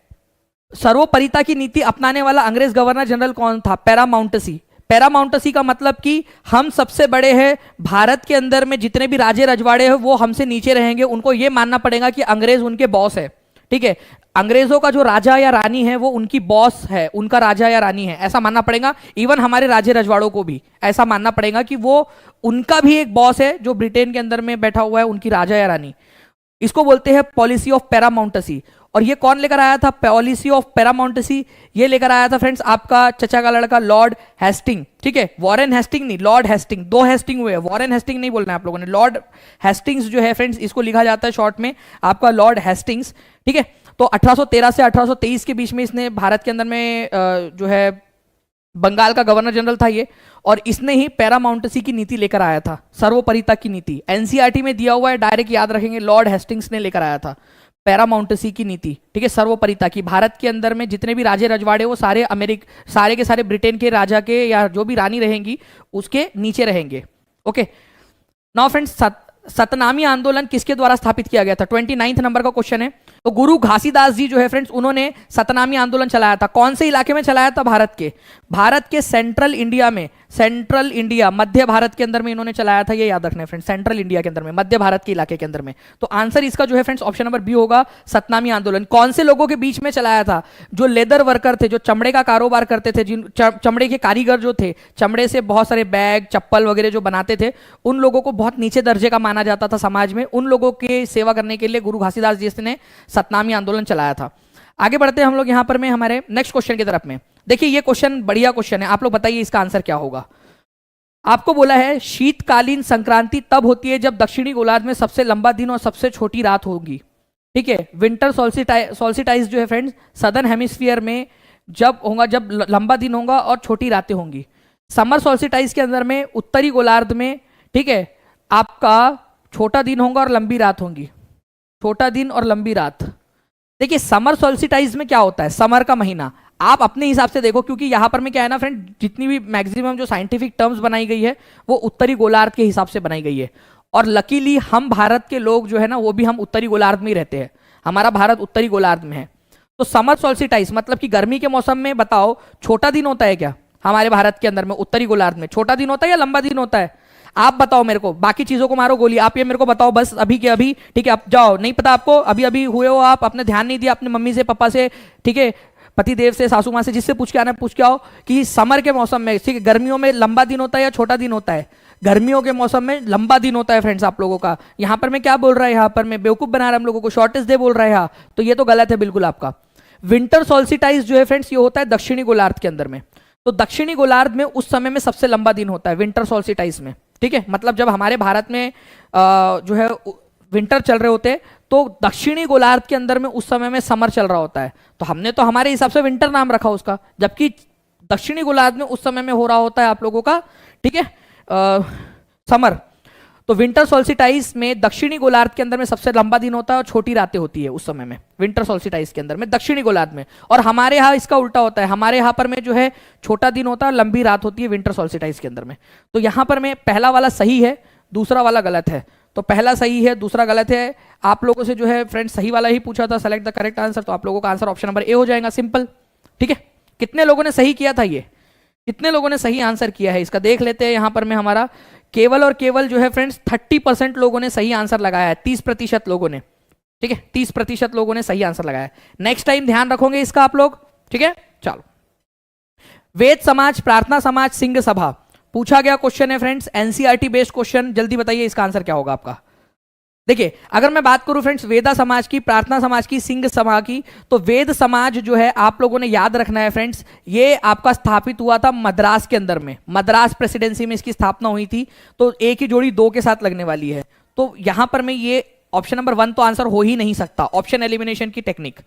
सर्वोपरिता की नीति अपनाने वाला अंग्रेज गवर्नर जनरल कौन था? पैरामाउंटसी। पैरामाउंटसी का मतलब कि हम सबसे बड़े हैं, भारत के अंदर में जितने भी राजे रजवाड़े हैं वो हमसे नीचे रहेंगे, उनको ये मानना पड़ेगा कि अंग्रेज उनके बॉस है। ठीक है, अंग्रेजों का जो राजा या रानी है वो उनकी बॉस है, उनका राजा या रानी है, ऐसा मानना पड़ेगा। इवन हमारे राजे रजवाड़ों को भी ऐसा मानना पड़ेगा कि वो उनका भी एक बॉस है जो ब्रिटेन के अंदर में बैठा हुआ है, उनकी राजा या रानी। इसको बोलते हैं पॉलिसी ऑफ पैरामाउंटसी। और ये कौन लेकर आया था पॉलिसी ऑफ पैरामाउंटसी? ये लेकर आया था फ्रेंड्स आपका चचा का लड़का लॉर्ड हेस्टिंग। ठीक है, वॉरेन हेस्टिंग नहीं, लॉर्ड हेस्टिंग, दो हेस्टिंग हुए, वॉरेन हेस्टिंग नहीं बोलना है आप लोगों ने। लॉर्ड हेस्टिंग्स जो है फ्रेंड्स, इसको लिखा जाता है शॉर्ट में आपका लॉर्ड हेस्टिंग्स। ठीक है, तो 1813 से 1823 के बीच में इसने भारत के अंदर में जो है बंगाल का गवर्नर जनरल था ये, और इसने ही पैरामाउंटसी की नीति लेकर आया था, सर्वोपरिता की नीति। एनसीईआरटी में दिया हुआ है, डायरेक्ट याद रखेंगे, लॉर्ड हेस्टिंग्स ने लेकर आया था पैरामाउंटसी की नीति। ठीक है, सर्वोपरिता की, भारत के अंदर में जितने भी राजे रजवाड़े वो सारे सारे के सारे ब्रिटेन के राजा के या जो भी रानी रहेंगी उसके नीचे रहेंगे। ओके, नाउ फ्रेंड्स, सतनामी आंदोलन किसके द्वारा स्थापित किया गया था? 29 नंबर का क्वेश्चन है। तो गुरु घासीदास जी जो है फ्रेंड्स, उन्होंने सतनामी आंदोलन चलाया था। कौन से इलाके में चलाया था? भारत के सेंट्रल इंडिया में, सेंट्रल इंडिया, मध्य भारत के अंदर में इन्होंने चलाया था, ये याद रखना है फ्रेंड्स, सेंट्रल इंडिया के अंदर में, मध्य भारत के इलाके के अंदर में। तो आंसर इसका जो है फ्रेंड्स ऑप्शन नंबर बी होगा, सतनामी आंदोलन। कौन से लोगों के बीच में चलाया था? जो लेदर वर्कर थे, जो चमड़े का कारोबार करते थे, जिन चमड़े के कारीगर जो थे, चमड़े से बहुत सारे बैग चप्पल वगैरह जो बनाते थे, उन लोगों को बहुत नीचे दर्जे का माना जाता था समाज में। उन लोगों की सेवा करने के लिए गुरु घासीदास जी ने सतनामी आंदोलन चलाया था। आगे बढ़ते हैं हम लोग यहां पर में हमारे नेक्स्ट क्वेश्चन की तरफ में। देखिए ये क्वेश्चन बढ़िया क्वेश्चन है, आप लोग बताइए इसका आंसर क्या होगा। आपको बोला है शीतकालीन संक्रांति तब होती है जब दक्षिणी गोलार्ध में सबसे लंबा दिन और सबसे छोटी रात होगी। ठीक है, विंटर सोल्स्टिटाइज जो है फ्रेंड्स सदर्न हेमिस्फीयर में जब होगा, जब लंबा दिन होगा और छोटी रातें होंगी। समर सोल्स्टिटाइज के अंदर में उत्तरी गोलार्ध में, ठीक है, आपका छोटा दिन होगा और लंबी रात होंगी, छोटा दिन और लंबी रात। देखिए समर सोल्स्टिटाइज में क्या होता है, समर का महीना, आप अपने हिसाब से देखो, क्योंकि यहां पर में क्या है ना फ्रेंड, जितनी भी मैक्सिमम जो साइंटिफिक टर्म्स बनाई गई है वो उत्तरी गोलार्ध के हिसाब से बनाई गई है। और लकीली हम भारत के लोग जो है ना वो भी हम उत्तरी गोलार्ध में ही रहते हैं, हमारा भारत उत्तरी गोलार्ध में है। तो समर सोल्स्टिटाइज मतलब कि गर्मी के मौसम में बताओ छोटा दिन होता है क्या हमारे भारत के अंदर में, उत्तरी गोलार्ध में छोटा दिन होता है या लंबा दिन होता है? आप बताओ मेरे को, बाकी चीजों को मारो गोली, आप ये मेरे को बताओ बस अभी के अभी। ठीक है, आप जाओ, नहीं पता आपको, अभी अभी हुए हो आप, आपने ध्यान नहीं दिया अपने मम्मी से, पापा से, ठीक है, पति देव से, सासू माँ से, जिससे पूछ के आना पूछ के आओ कि समर के मौसम में, ठीक है, गर्मियों में लंबा दिन होता है या छोटा दिन होता है? गर्मियों के मौसम में लंबा दिन होता है फ्रेंड्स आप लोगों का। यहाँ पर मैं क्या बोल रहा है, यहाँ पर मैं बेवकूफ बना रहा है हम लोगों को, शॉर्टेज डे बोल रहा है यहाँ, तो ये तो गलत है बिल्कुल आपका। विंटर सोल्स्टिटाइज जो है फ्रेंड्स ये होता है दक्षिणी गोलार्ध के अंदर में। तो दक्षिणी गोलार्ध में उस समय में सबसे लंबा दिन होता है विंटर सोल्स्टिटाइज में। ठीक है, मतलब जब हमारे भारत में जो है विंटर चल रहे होते हैं तो दक्षिणी गोलार्ध के अंदर में उस समय में समर चल रहा होता है, तो हमने तो हमारे हिसाब से विंटर नाम रखा उसका, जबकि दक्षिणी गोलार्ध में उस समय में हो रहा होता है आप लोगों का, ठीक है, समर। तो विंटर सोल्स्टिटाइज में दक्षिणी गोलार्ध के अंदर में सबसे लंबा दिन होता है और छोटी रातें होती है उस समय में, विंटर सोल्स्टिटाइज के अंदर में दक्षिणी गोलार्ध में। और हमारे यहाँ इसका उल्टा होता है, हमारे यहाँ पर में जो है छोटा दिन होता है, लंबी रात होती है विंटर सोल्स्टिटाइज के अंदर में। तो यहाँ पर में पहला वाला सही है, दूसरा वाला गलत है। तो पहला सही है, दूसरा गलत है। आप लोगों से जो है फ्रेंड्स सही वाला ही पूछा था, सेलेक्ट द करेक्ट आंसर, तो आप लोगों का आंसर ऑप्शन नंबर ए हो जाएगा, सिंपल। ठीक है, कितने लोगों ने सही किया था, ये कितने लोगों ने सही आंसर किया है इसका देख लेते हैं। यहाँ पर में हमारा केवल और केवल जो है फ्रेंड्स 30% लोगों ने सही आंसर लगाया है, 30% लोगों ने, ठीक है, 30% लोगों ने सही आंसर लगाया है। नेक्स्ट टाइम ध्यान रखोगे इसका आप लोग, ठीक है। चलो, वेद समाज, प्रार्थना समाज, सिंह सभा पूछा गया क्वेश्चन है फ्रेंड्स, एनसीईआरटी बेस्ड क्वेश्चन, जल्दी बताइए इसका आंसर क्या होगा आपका। देखिए अगर मैं बात करूं फ्रेंड्स वेदा समाज की, प्रार्थना समाज की, सिंह सभा की, तो वेद समाज जो है आप लोगों ने याद रखना है फ्रेंड्स, ये आपका स्थापित हुआ था मद्रास के अंदर में, मद्रास प्रेसिडेंसी में इसकी स्थापना हुई थी। तो एक ही जोड़ी दो के साथ लगने वाली है, तो यहां पर मैं ये ऑप्शन नंबर 1 तो आंसर हो ही नहीं सकता, ऑप्शन एलिमिनेशन की टेक्निक।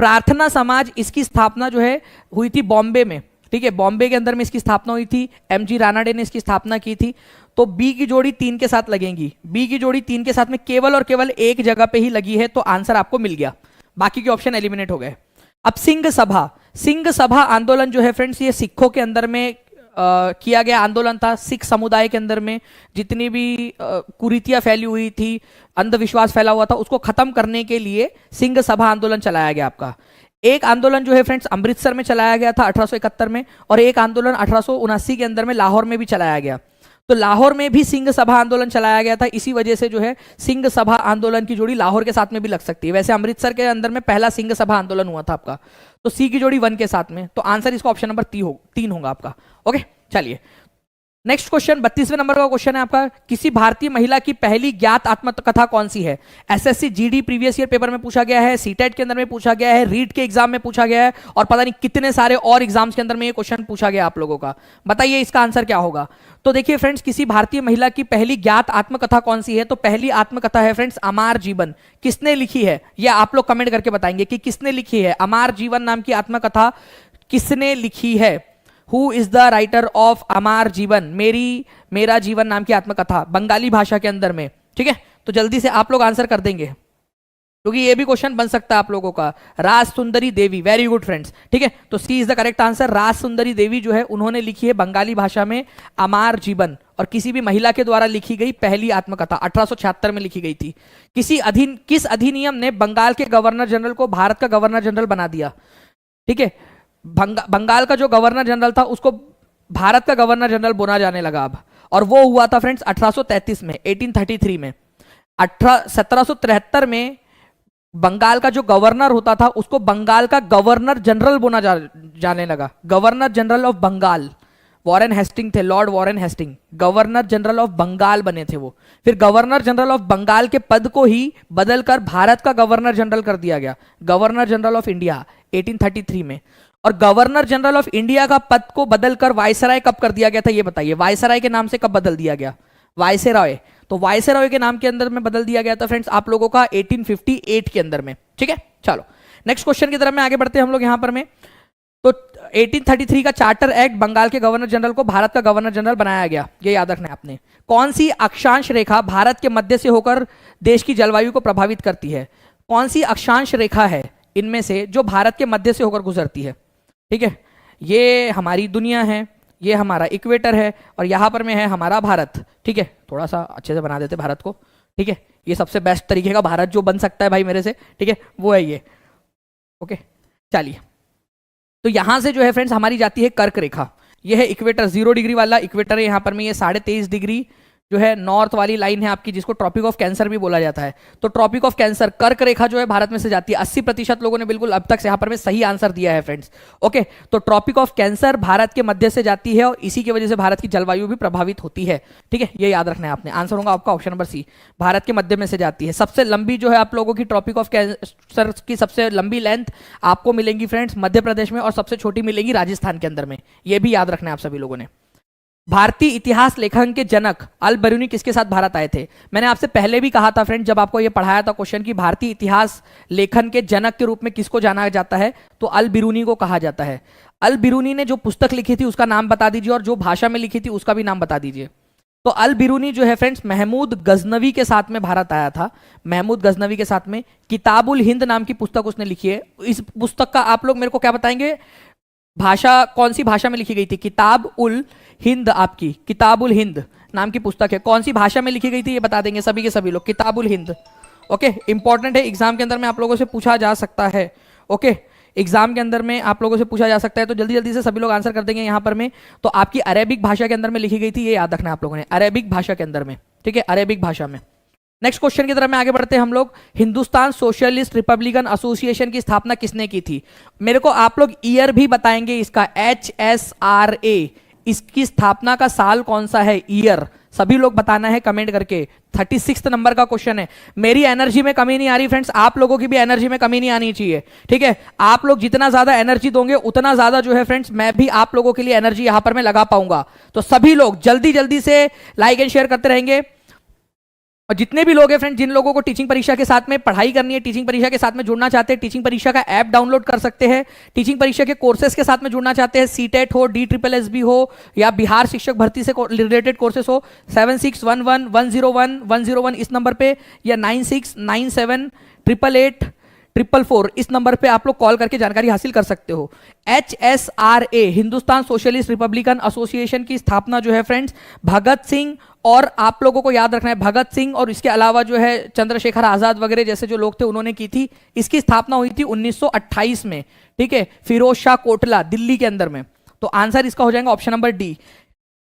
प्रार्थना समाज, इसकी स्थापना जो है हुई थी बॉम्बे में, ठीक है, बॉम्बे के अंदर में इसकी स्थापना हुई थी, एमजी रानाडे ने इसकी स्थापना की थी। तो बी की जोड़ी 3 के साथ लगेंगी, बी की जोड़ी 3 के साथ में केवल और केवल एक जगह पे ही लगी है, तो आंसर आपको मिल गया, बाकी के ऑप्शन एलिमिनेट हो गए। अब सिंह सभा, सिंह सभा आंदोलन जो है फ्रेंड्स ये सिखों के अंदर में किया गया आंदोलन था। सिख समुदाय के अंदर में जितनी भी कुरीतियां फैली हुई थी, अंधविश्वास फैला हुआ था, उसको खत्म करने के लिए सिंह सभा आंदोलन चलाया गया आपका। एक आंदोलन जो है फ्रेंड्स अमृतसर में चलाया गया था 1871 में, और एक आंदोलन 1879 के अंदर में लाहौर में भी चलाया गया। तो लाहौर में भी सिंह सभा आंदोलन चलाया गया था, इसी वजह से जो है सिंह सभा आंदोलन की जोड़ी लाहौर के साथ में भी लग सकती है। वैसे अमृतसर के अंदर में पहला सिंह सभा आंदोलन हुआ था आपका, तो सी की जोड़ी 1 के साथ में, तो आंसर इसका ऑप्शन नंबर 3 होगा आपका। ओके चलिए नेक्स्ट क्वेश्चन 32वें नंबर का क्वेश्चन है आपका, किसी भारतीय महिला की पहली ज्ञात आत्मकथा कौन सी है? SSC GD previous year paper में पूछा गया है, सीटेट के अंदर में पूछा गया है, रीट के एग्जाम में पूछा गया है, और पता नहीं कितने सारे और एग्जाम्स के अंदर में ये क्वेश्चन पूछा गया आप लोगों का। बताइए इसका आंसर क्या होगा। तो देखिए फ्रेंड्स, किसी भारतीय महिला की पहली ज्ञात आत्मकथा कौन सी है? तो पहली आत्मकथा है फ्रेंड्स अमार जीवन। किसने लिखी है यह आप लोग कमेंट करके बताएंगे कि किसने लिखी है। अमार जीवन नाम की आत्मकथा किसने लिखी है? Who is the writer of Amar Jiban, मेरा जीवन नाम की आत्मकथा, बंगाली भाषा के अंदर में। ठीक है, तो जल्दी से आप लोग आंसर कर देंगे क्योंकि ये भी क्वेश्चन बन सकता है आप लोगों का। राज सुंदरी देवी, वेरी गुड फ्रेंड्स। ठीक है, तो C is the correct answer. राज सुंदरी देवी जो है उन्होंने लिखी है बंगाली भाषा में अमार जीवन, और किसी भी महिला के द्वारा लिखी गई पहली आत्मकथा 1876 में लिखी गई थी। किस अधिनियम ने बंगाल के गवर्नर जनरल को भारत का गवर्नर जनरल बना दिया? ठीक है, बंगाल का जो गवर्नर जनरल था उसको भारत का गवर्नर जनरल बोला जाने लगा अब, और वो हुआ था फ्रेंड्स 1833 में, 1833 में। 1773 में बंगाल का जो गवर्नर होता था उसको बंगाल का गवर्नर जनरल बोला जाने लगा। Governor general of Bengal Warren Hastings थे, Lord Warren Hastings governor general of Bengal बने थे वो। फिर गवर्नर जनरल ऑफ बंगाल के पद को ही बदलकर भारत का गवर्नर जनरल कर दिया गया, गवर्नर जनरल ऑफ इंडिया 1833 में। और गवर्नर जनरल ऑफ इंडिया का पद को बदलकर वायसराय कब कर दिया गया था ये बताइए। वायसराय के नाम से कब बदल दिया गया? वायसराय, तो वायसराय के नाम के अंदर में बदल दिया गया था फ्रेंड्स आप लोगों का 1858 के अंदर में। ठीक है, चलो नेक्स्ट क्वेश्चन की तरफ में आगे बढ़ते हैं हम लोग यहां पर में। तो 1833 का चार्टर एक्ट बंगाल के गवर्नर जनरल को भारत का गवर्नर जनरल बनाया गया, ये याद रखना है आपने। कौन सी अक्षांश रेखा भारत के मध्य से होकर देश की जलवायु को प्रभावित करती है? कौन सी अक्षांश रेखा है इनमें से जो भारत के मध्य से होकर गुजरती है? ठीक है, ये हमारी दुनिया है, ये हमारा इक्वेटर है, और यहां पर में है हमारा भारत। ठीक है, थोड़ा सा अच्छे से बना देते भारत को। ठीक है, ये सबसे बेस्ट तरीके का भारत जो बन सकता है भाई मेरे से, ठीक है, वो है ये। ओके चलिए, तो यहां से जो है फ्रेंड्स हमारी जाती है कर्क रेखा। ये है इक्वेटर, 0 डिग्री वाला इक्वेटर है यहां पर में। ये 23.5 डिग्री जो है नॉर्थ वाली लाइन है आपकी, जिसको ट्रॉपिक ऑफ कैंसर भी बोला जाता है। तो ट्रॉपिक ऑफ कैंसर कर्क रेखा जो है भारत में से जाती है। 80% लोगों ने बिल्कुल अब तक से यहाँ पर में सही आंसर दिया है फ्रेंड्स। ओके, तो ट्रॉपिक ऑफ कैंसर भारत के मध्य से जाती है, और इसी की वजह से भारत की जलवायु भी प्रभावित होती है। ठीक है, ये याद रखना है आपने। आंसर होगा आपका ऑप्शन नंबर सी, भारत के मध्य में से जाती है। सबसे लंबी जो है आप लोगों की ट्रॉपिक ऑफ कैंसर की सबसे लंबी लेंथ आपको मिलेंगी फ्रेंड्स मध्य प्रदेश में, और सबसे छोटी मिलेगी राजस्थान के अंदर में। यह भी याद रखना है आप सभी लोगों ने। भारतीय इतिहास लेखन के जनक अल बिरूनी किसके साथ भारत आए थे? मैंने आपसे पहले भी कहा था फ्रेंड, जब आपको यह पढ़ाया था क्वेश्चन कि भारतीय इतिहास लेखन के जनक के रूप में किसको जाना जाता है, तो अल बिरूनी को कहा जाता है। अल बिरूनी ने जो पुस्तक लिखी थी उसका नाम बता दीजिए, और जो भाषा में लिखी थी उसका भी नाम बता दीजिए। तो अल बिरूनी जो है फ्रेंड्स महमूद गजनवी के साथ में भारत आया था। महमूद गजनवी के साथ में किताबुल हिंद नाम की पुस्तक उसने लिखी है। इस पुस्तक का आप लोग मेरे को क्या बताएंगे, भाषा कौन सी भाषा में लिखी गई थी? किताब उल हिंद, आपकी किताब उल हिंद नाम की पुस्तक है। कौन सी भाषा में लिखी गई थी ये बता देंगे सभी के सभी लोग। किताब उल हिंद, ओके, इंपॉर्टेंट है, एग्जाम के अंदर में आप लोगों से पूछा जा सकता है। ओके, एग्जाम के अंदर में आप लोगों से पूछा जा सकता है, तो जल्दी जल्दी से सभी लोग आंसर कर देंगे यहाँ पर में। तो आपकी अरेबिक भाषा के अंदर में लिखी गई थी, ये याद रखना है आप लोगों ने, अरेबिक भाषा के अंदर में। ठीक है, अरेबिक भाषा में। नेक्स्ट क्वेश्चन की तरफ में आगे बढ़ते हैं हम लोग। हिंदुस्तान सोशलिस्ट रिपब्लिकन एसोसिएशन की स्थापना किसने की थी? मेरे को आप लोग ईयर भी बताएंगे इसका, HSRA, इसकी स्थापना का साल कौन सा है, ईयर सभी लोग बताना है कमेंट करके। 36 नंबर का क्वेश्चन है। मेरी एनर्जी में कमी नहीं आ रही फ्रेंड्स, आप लोगों की भी एनर्जी में कमी नहीं आनी चाहिए। ठीक है, आप लोग जितना ज्यादा एनर्जी दोगे उतना ज्यादा जो है फ्रेंड्स मैं भी आप लोगों के लिए एनर्जी यहां पर मैं लगा पाऊंगा। तो सभी लोग जल्दी जल्दी से लाइक एंड शेयर करते रहेंगे। और जितने भी लोग हैं फ्रेंड, जिन लोगों को टीचिंग परीक्षा के साथ में पढ़ाई करनी है, टीचिंग परीक्षा के साथ में जुड़ना चाहते हैं, टीचिंग परीक्षा का ऐप डाउनलोड कर सकते हैं। टीचिंग परीक्षा के कोर्सेज के साथ में जुड़ना चाहते हैं, सीटेट हो, DSSB हो, या बिहार शिक्षक भर्ती से रिलेटेड कोर्सेज हो, 7611101101 इस नंबर पे, या 9697888844 इस नंबर पे आप लोग कॉल करके जानकारी हासिल कर सकते हो। HSRA Hindustan socialist Republican association की स्थापना जो है फ्रेंड्स भगत सिंह और आप लोगों को याद रखना है भगत सिंह और इसके अलावा जो है चंद्रशेखर आजाद वगैरह जैसे जो लोग थे उन्होंने की थी। इसकी स्थापना हुई थी 1928 में, ठीक है, फिरोज शाह कोटला दिल्ली के अंदर में। तो आंसर इसका हो जाएगा ऑप्शन नंबर डी।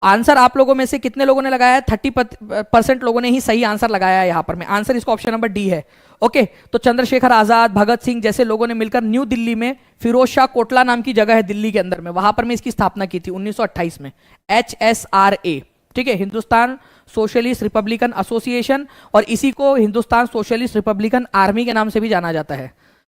आंसर आप लोगों में से कितने लोगों ने लगाया है? 30% लोगों ने ही सही आंसर लगाया है यहां पर में। आंसर इसका ऑप्शन नंबर डी है। ओके, तो चंद्रशेखर आजाद, भगत सिंह जैसे लोगों ने मिलकर न्यू दिल्ली में फिरोज शाह कोटला नाम की जगह है दिल्ली के अंदर में, वहां पर में इसकी स्थापना की थी 1928 में, HSRA, ठीक है, हिंदुस्तान सोशलिस्ट रिपब्लिकन एसोसिएशन, और इसी को हिंदुस्तान सोशलिस्ट रिपब्लिकन आर्मी के नाम से भी जाना जाता है।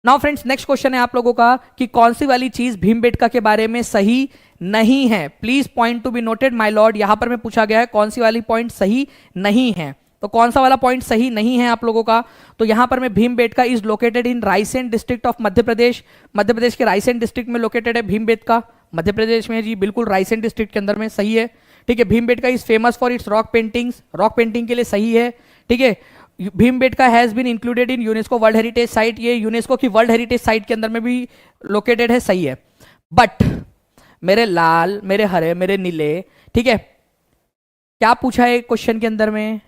नाउ फ्रेंड्स, नेक्स्ट क्वेश्चन है आप लोगों का कि कौन सी वाली चीज भीमबेटका के बारे में सही नहीं है। Please point to be noted my Lord, यहां पर में पूछा गया है कौन सी वाली पॉइंट सही नहीं है। तो कौन सा वाला पॉइंट सही नहीं है आप लोगों का? तो यहां पर में Bhimbetka is located in Raisen district of Madhya Pradesh. Madhya Pradesh के रायसेन डिस्ट्रिक्ट में लोकेटेड है भीमबेटका, मध्य प्रदेश में जी, बिल्कुल रायसेन डिस्ट्रिक्ट के अंदर में, सही है, ठीक है। Bhimbetka is famous for its rock paintings, rock painting के लिए सही है, ठीक है। Bhimbetka has been included in UNESCO world heritage site, ये यूनेस्को की वर्ल्ड हेरिटेज साइट के अंदर में भी लोकेटेड है, सही है। बट मेरे लाल, मेरे हरे, मेरे नीले, ठीक है, क्या पूछा है क्वेश्चन के अंदर में?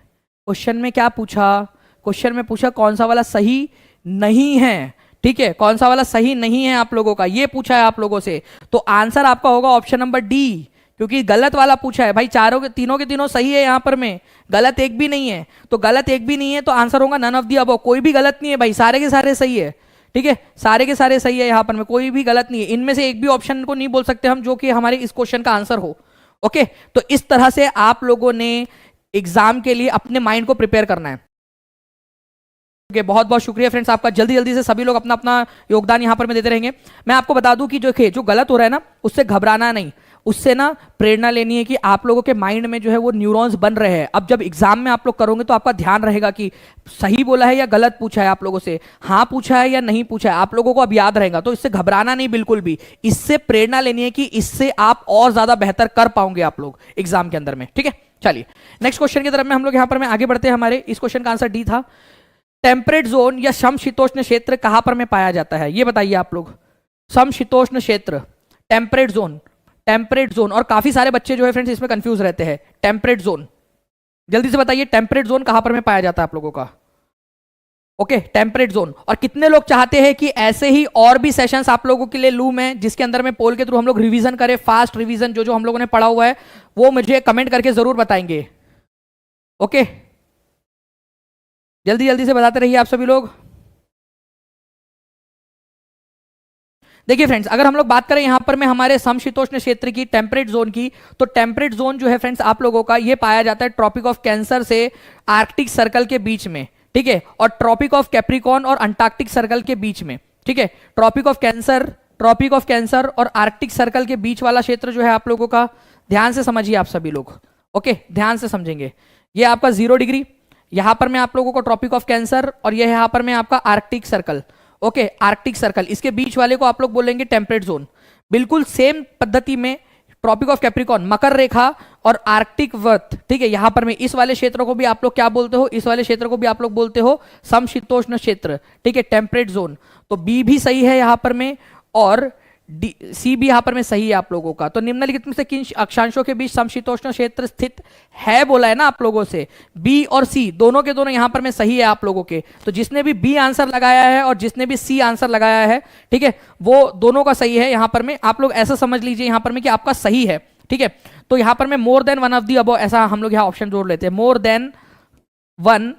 क्वेश्चन में क्या पूछा? क्वेश्चन में पूछा कौन सा वाला सही नहीं है, ठीक है, कौन सा वाला सही नहीं है आप लोगों का, ये पूछा है आप लोगों से। तो आंसर आपका होगा ऑप्शन नंबर डी, क्योंकि गलत वाला पूछा है भाई। चारों के तीनों के तीनों सही है यहां पर में, गलत एक भी नहीं है। तो गलत एक भी नहीं है तो आंसर होगा नन ऑफ दी अबव, कोई भी गलत नहीं है भाई, सारे के सारे सही है, ठीक है, सारे के सारे सही है यहां पर में, कोई भी गलत नहीं है। इनमें से एक भी ऑप्शन को नहीं बोल सकते हम जो कि हमारे इस क्वेश्चन का आंसर हो। ओके, तो इस तरह से आप लोगों ने एग्जाम के लिए अपने माइंड को प्रिपेयर करना है। ओके, बहुत बहुत शुक्रिया फ्रेंड्स आपका। जल्दी जल्दी से सभी लोग अपना अपना योगदान यहां पर में देते रहेंगे। मैं आपको बता दूं कि जो गलत हो रहा है ना, उससे घबराना नहीं, उससे ना प्रेरणा लेनी है कि आप लोगों के माइंड में जो है वो न्यूरॉन्स बन रहे हैं। अब जब एग्जाम में आप लोग करोगे तो आपका ध्यान रहेगा कि सही बोला है या गलत पूछा है आप लोगों से, हाँ पूछा है या नहीं पूछा है, आप लोगों को अब याद रहेगा। तो इससे घबराना नहीं बिल्कुल भी, इससे प्रेरणा लेनी है कि इससे आप और ज्यादा बेहतर कर पाओगे आप लोग एग्जाम के अंदर में, ठीक है। चलिए नेक्स्ट क्वेश्चन की तरफ में हम लोग यहां पर में आगे बढ़ते हैं। हमारे इस क्वेश्चन का आंसर डी था। टेम्परेट जोन या समशीतोष्ण क्षेत्र कहां पर में पाया जाता है, ये बताइए आप लोग। समशीतोष्ण क्षेत्र, टेम्परेट जोन, टेम्परेट जोन, और काफी सारे बच्चे जो है फ्रेंड्स इसमें कंफ्यूज रहते हैं। टेम्परेट जोन, जल्दी से बताइए टेम्परेट जोन कहां पर में पाया जाता है आप लोगों का? Okay, temperate zone. और कितने लोग चाहते हैं कि ऐसे ही और भी सेशंस आप लोगों के लिए लूं मैं, जिसके अंदर में पोल के थ्रू हम लोग रिवीजन करें, फास्ट रिवीजन जो जो हम लोगों ने पढ़ा हुआ है वो मुझे कमेंट करके जरूर बताएंगे। ओके, जल्दी जल्दी से बताते रहिए आप सभी लोग। देखिए फ्रेंड्स, अगर हम लोग बात करें यहां पर में हमारे समशीतोष्ण क्षेत्र की, टेम्परेट जोन की, तो टेम्परेट जोन जो है फ्रेंड्स आप लोगों का ये पाया जाता है ट्रॉपिक ऑफ कैंसर से आर्कटिक सर्कल के बीच में, ठीक है, और ट्रॉपिक ऑफ कैप्रिकॉर्न और अंटार्कटिक सर्कल के बीच में, ठीक है। ट्रॉपिक ऑफ कैंसर और आर्कटिक सर्कल के बीच वाला क्षेत्र जो है आप लोगों का, ध्यान से समझिए आप सभी लोग, ओके, ध्यान से समझेंगे। ये आपका 0 डिग्री, यहां पर मैं आप लोगों को ट्रॉपिक ऑफ कैंसर, और ये यहां पर मैं आपका Arctic circle, okay, Arctic circle, इसके बीच वाले को आप लोग बोलेंगे टेम्परेट जोन। बिल्कुल सेम पद्धति में ट्रॉपिक ऑफ कैप्रिकॉर्न, मकर रेखा, और आर्कटिक वर्त, ठीक है, यहां पर में इस वाले क्षेत्र को भी आप लोग क्या बोलते हो, इस वाले क्षेत्र को भी आप लोग बोलते हो समशीतोष्ण क्षेत्र, ठीक है, टेम्परेट जोन। तो बी भी सही है यहां पर में, और सी भी यहां पर में सही है आप लोगों का। तो निम्नलिखित में से किन अक्षांशों के बीच समशीतोष्ण क्षेत्र स्थित है, बोला है ना आप लोगों से। बी और सी दोनों के दोनों यहां पर में सही है आप लोगों के। तो जिसने भी बी आंसर लगाया है और जिसने भी सी आंसर लगाया है, ठीक है, वो दोनों का सही है यहां पर में। आप लोग ऐसा समझ लीजिए यहां पर में कि आपका सही है, ठीक है। तो यहां पर में more than one of the above, ऐसा हम लोग यहां ऑप्शन जोड़ लेते हैं, more than one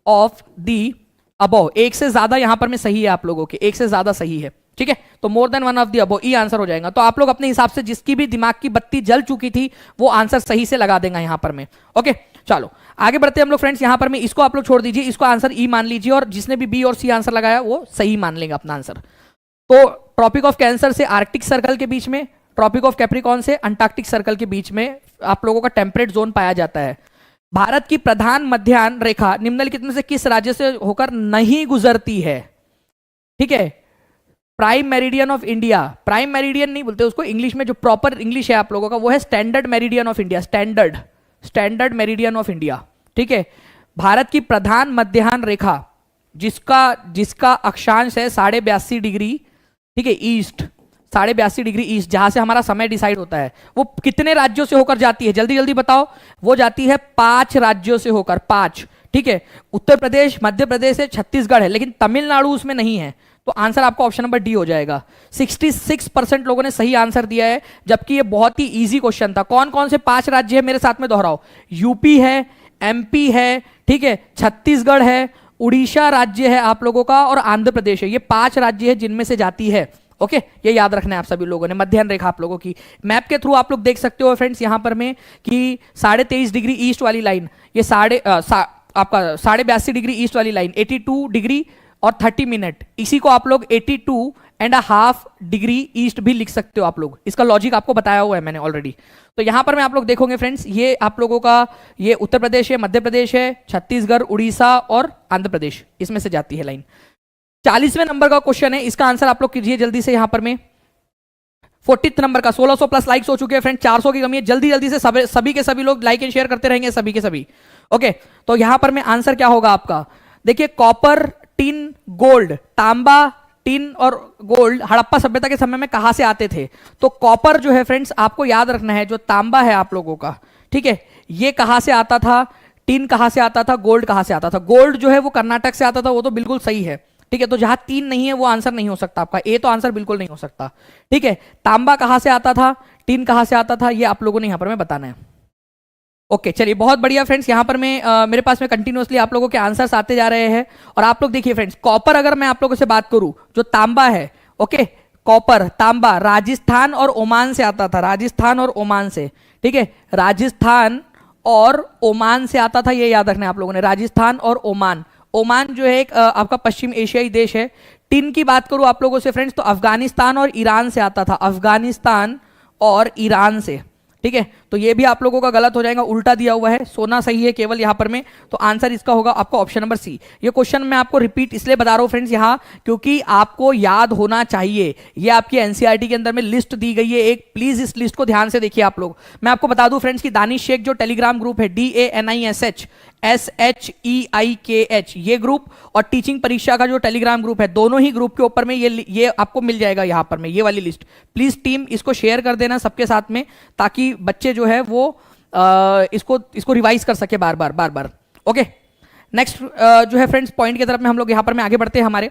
of the above, एक से ज्यादा यहां पर में सही है आप लोगों के, एक से ज्यादा सही है, ठीक है। तो more than one of the above E answer हो जाएगा। तो आप लोग अपने हिसाब से जिसकी भी दिमाग की बत्ती जल चुकी थी वो आंसर सही से लगा देगा यहां पर में। ओके, चलो आगे बढ़ते हैं हम लोग फ्रेंड्स। यहां पर में इसको आप लोग छोड़ दीजिए, इसको आंसर ई मान लीजिए, और जिसने भी बी और सी आंसर लगाया वो सही मान लेंगे अपना आंसर। तो ट्रॉपिक ऑफ कैंसर से आर्कटिक सर्कल के बीच में, ट्रॉपिक ऑफ कैप्रिकॉर्न से अंटार्कटिक सर्कल के बीच में आप लोगों का टेम्परेट जोन पाया जाता है। भारत की प्रधान मध्याह्न रेखा निम्नलिखित में से किस राज्य से होकर नहीं गुजरती है, ठीक है। Prime meridian of India, prime meridian नहीं बोलते उसको, इंग्लिश में जो प्रॉपर इंग्लिश है आप लोगों का वो है standard meridian of India, standard meridian of India, ठीक है। भारत की प्रधान मध्याह्न रेखा जिसका अक्षांश है 82.5 डिग्री, ठीक है, ईस्ट, 82.5 डिग्री ईस्ट, जहां से हमारा समय डिसाइड होता है, वो कितने राज्यों से होकर जाती है? जल्दी जल्दी बताओ। वो जाती है 5 राज्यों से होकर, 5। ठीक है, उत्तर प्रदेश, मध्य प्रदेश है, छत्तीसगढ़ है, लेकिन तमिलनाडु उसमें नहीं है। तो आंसर आपका ऑप्शन नंबर डी हो जाएगा। 66% लोगों ने सही आंसर दिया है, जबकि ये बहुत ही इजी क्वेश्चन था। कौन कौन से 5 राज्य है मेरे साथ में दोहराओ? यूपी है, एमपी है, ठीक है, छत्तीसगढ़ है, उड़ीसा राज्य है आप लोगों का, और आंध्र प्रदेश है। ये 5 राज्य है जिनमें से जाती है। ओके, ये याद रखना है आप सभी लोगों ने। मध्याह्न रेखा आप लोगों की मैप के थ्रू आप लोग देख सकते हो फ्रेंड्स यहां पर में कि 23.5 डिग्री ईस्ट वाली लाइन, ये आपका 82.5 डिग्री ईस्ट वाली लाइन 82 डिग्री और 30 मिनट, इसी को आप लोग 82.5 डिग्री ईस्ट भी लिख सकते हो आप लोग। इसका लॉजिक आपको बताया हुआ है मैंने ऑलरेडी। तो यहां पर में आप लोग देखोगे फ्रेंड्स, ये आप लोगों का ये उत्तर प्रदेश है, मध्य प्रदेश है, छत्तीसगढ़, उड़ीसा और आंध्र प्रदेश, इसमें से जाती है लाइन। 40वें नंबर का क्वेश्चन है, इसका आंसर आप लोग कीजिए जल्दी से। यहां पर में 40th नंबर का 1600 प्लस लाइक्स हो चुके हैं फ्रेंड, 400 की कमी है। जल्दी जल्दी से सभी के सभी लोग लाइक एंड शेयर करते रहेंगे, सभी के सभी। ओके, तो यहां पर में आंसर क्या होगा आपका? देखिए, कॉपर, टिन, गोल्ड, तांबा, टिन और गोल्ड हड़प्पा सभ्यता के समय में कहां से आते थे? तो कॉपर जो है फ्रेंड्स आपको याद रखना है, जो तांबा है आप लोगों का, ठीक है, ये कहां से आता था? टिन कहां से आता था? गोल्ड कहां से आता था? गोल्ड जो है वो कर्नाटक से आता था, वो तो बिल्कुल सही है। ठीक है, तो जहां 3 नहीं है वो आंसर नहीं हो सकता आपका, ए तो आंसर बिल्कुल नहीं हो सकता। ठीक है, तांबा कहां से आता था, टिन कहां से आता था, ये आप लोगों ने यहां पर में बताना है। ओके, चलिए बहुत बढ़िया फ्रेंड्स। यहां पर मैं मेरे पास में कंटिन्यूअसली आप लोगों के आंसर्स आते जा रहे हैं। और आप लोग देखिए फ्रेंड्स, कॉपर अगर मैं आप लोगों से बात करूं, जो तांबा है, ओके, कॉपर, तांबा राजस्थान और ओमान से आता था, राजस्थान और ओमान से। ठीक है, राजस्थान और ओमान से आता था, ये याद रखना है आप लोगों ने, राजस्थान और ओमान। ओमान जो है एक आपका पश्चिम एशियाई देश है। टिन की बात करूं आप लोगों से फ्रेंड्स, तो अफगानिस्तान और ईरान से आता था, अफगानिस्तान और ईरान से। ठीक है, तो ये भी आप लोगों का गलत हो जाएगा, उल्टा दिया हुआ है, सोना सही है केवल यहां पर में। तो आंसर इसका होगा आपका ऑप्शन नंबर सी। ये क्वेश्चन मैं आपको रिपीट इसलिए बता रहा हूं फ्रेंड्स यहां, क्योंकि आपको याद होना चाहिए। ये आपकी एनसीईआरटी के अंदर में लिस्ट दी गई है एक, प्लीज इस लिस्ट को ध्यान से देखिए आप लोग। मैं आपको बता दूं फ्रेंड्स कि दानिश शेख जो टेलीग्राम ग्रुप है, DANISH ये ग्रुप, और टीचिंग परीक्षा का जो टेलीग्राम ग्रुप है, दोनों ही ग्रुप के ऊपर में ये आपको मिल जाएगा यहां पर में, ये वाली लिस्ट। प्लीज टीम इसको शेयर कर देना सबके साथ में, ताकि बच्चे जो है वो इसको रिवाइज कर सके बार बार। ओके, नेक्स्ट जो है फ्रेंड्स पॉइंट की तरफ में हम लोग यहां पर में आगे बढ़ते हैं। हमारे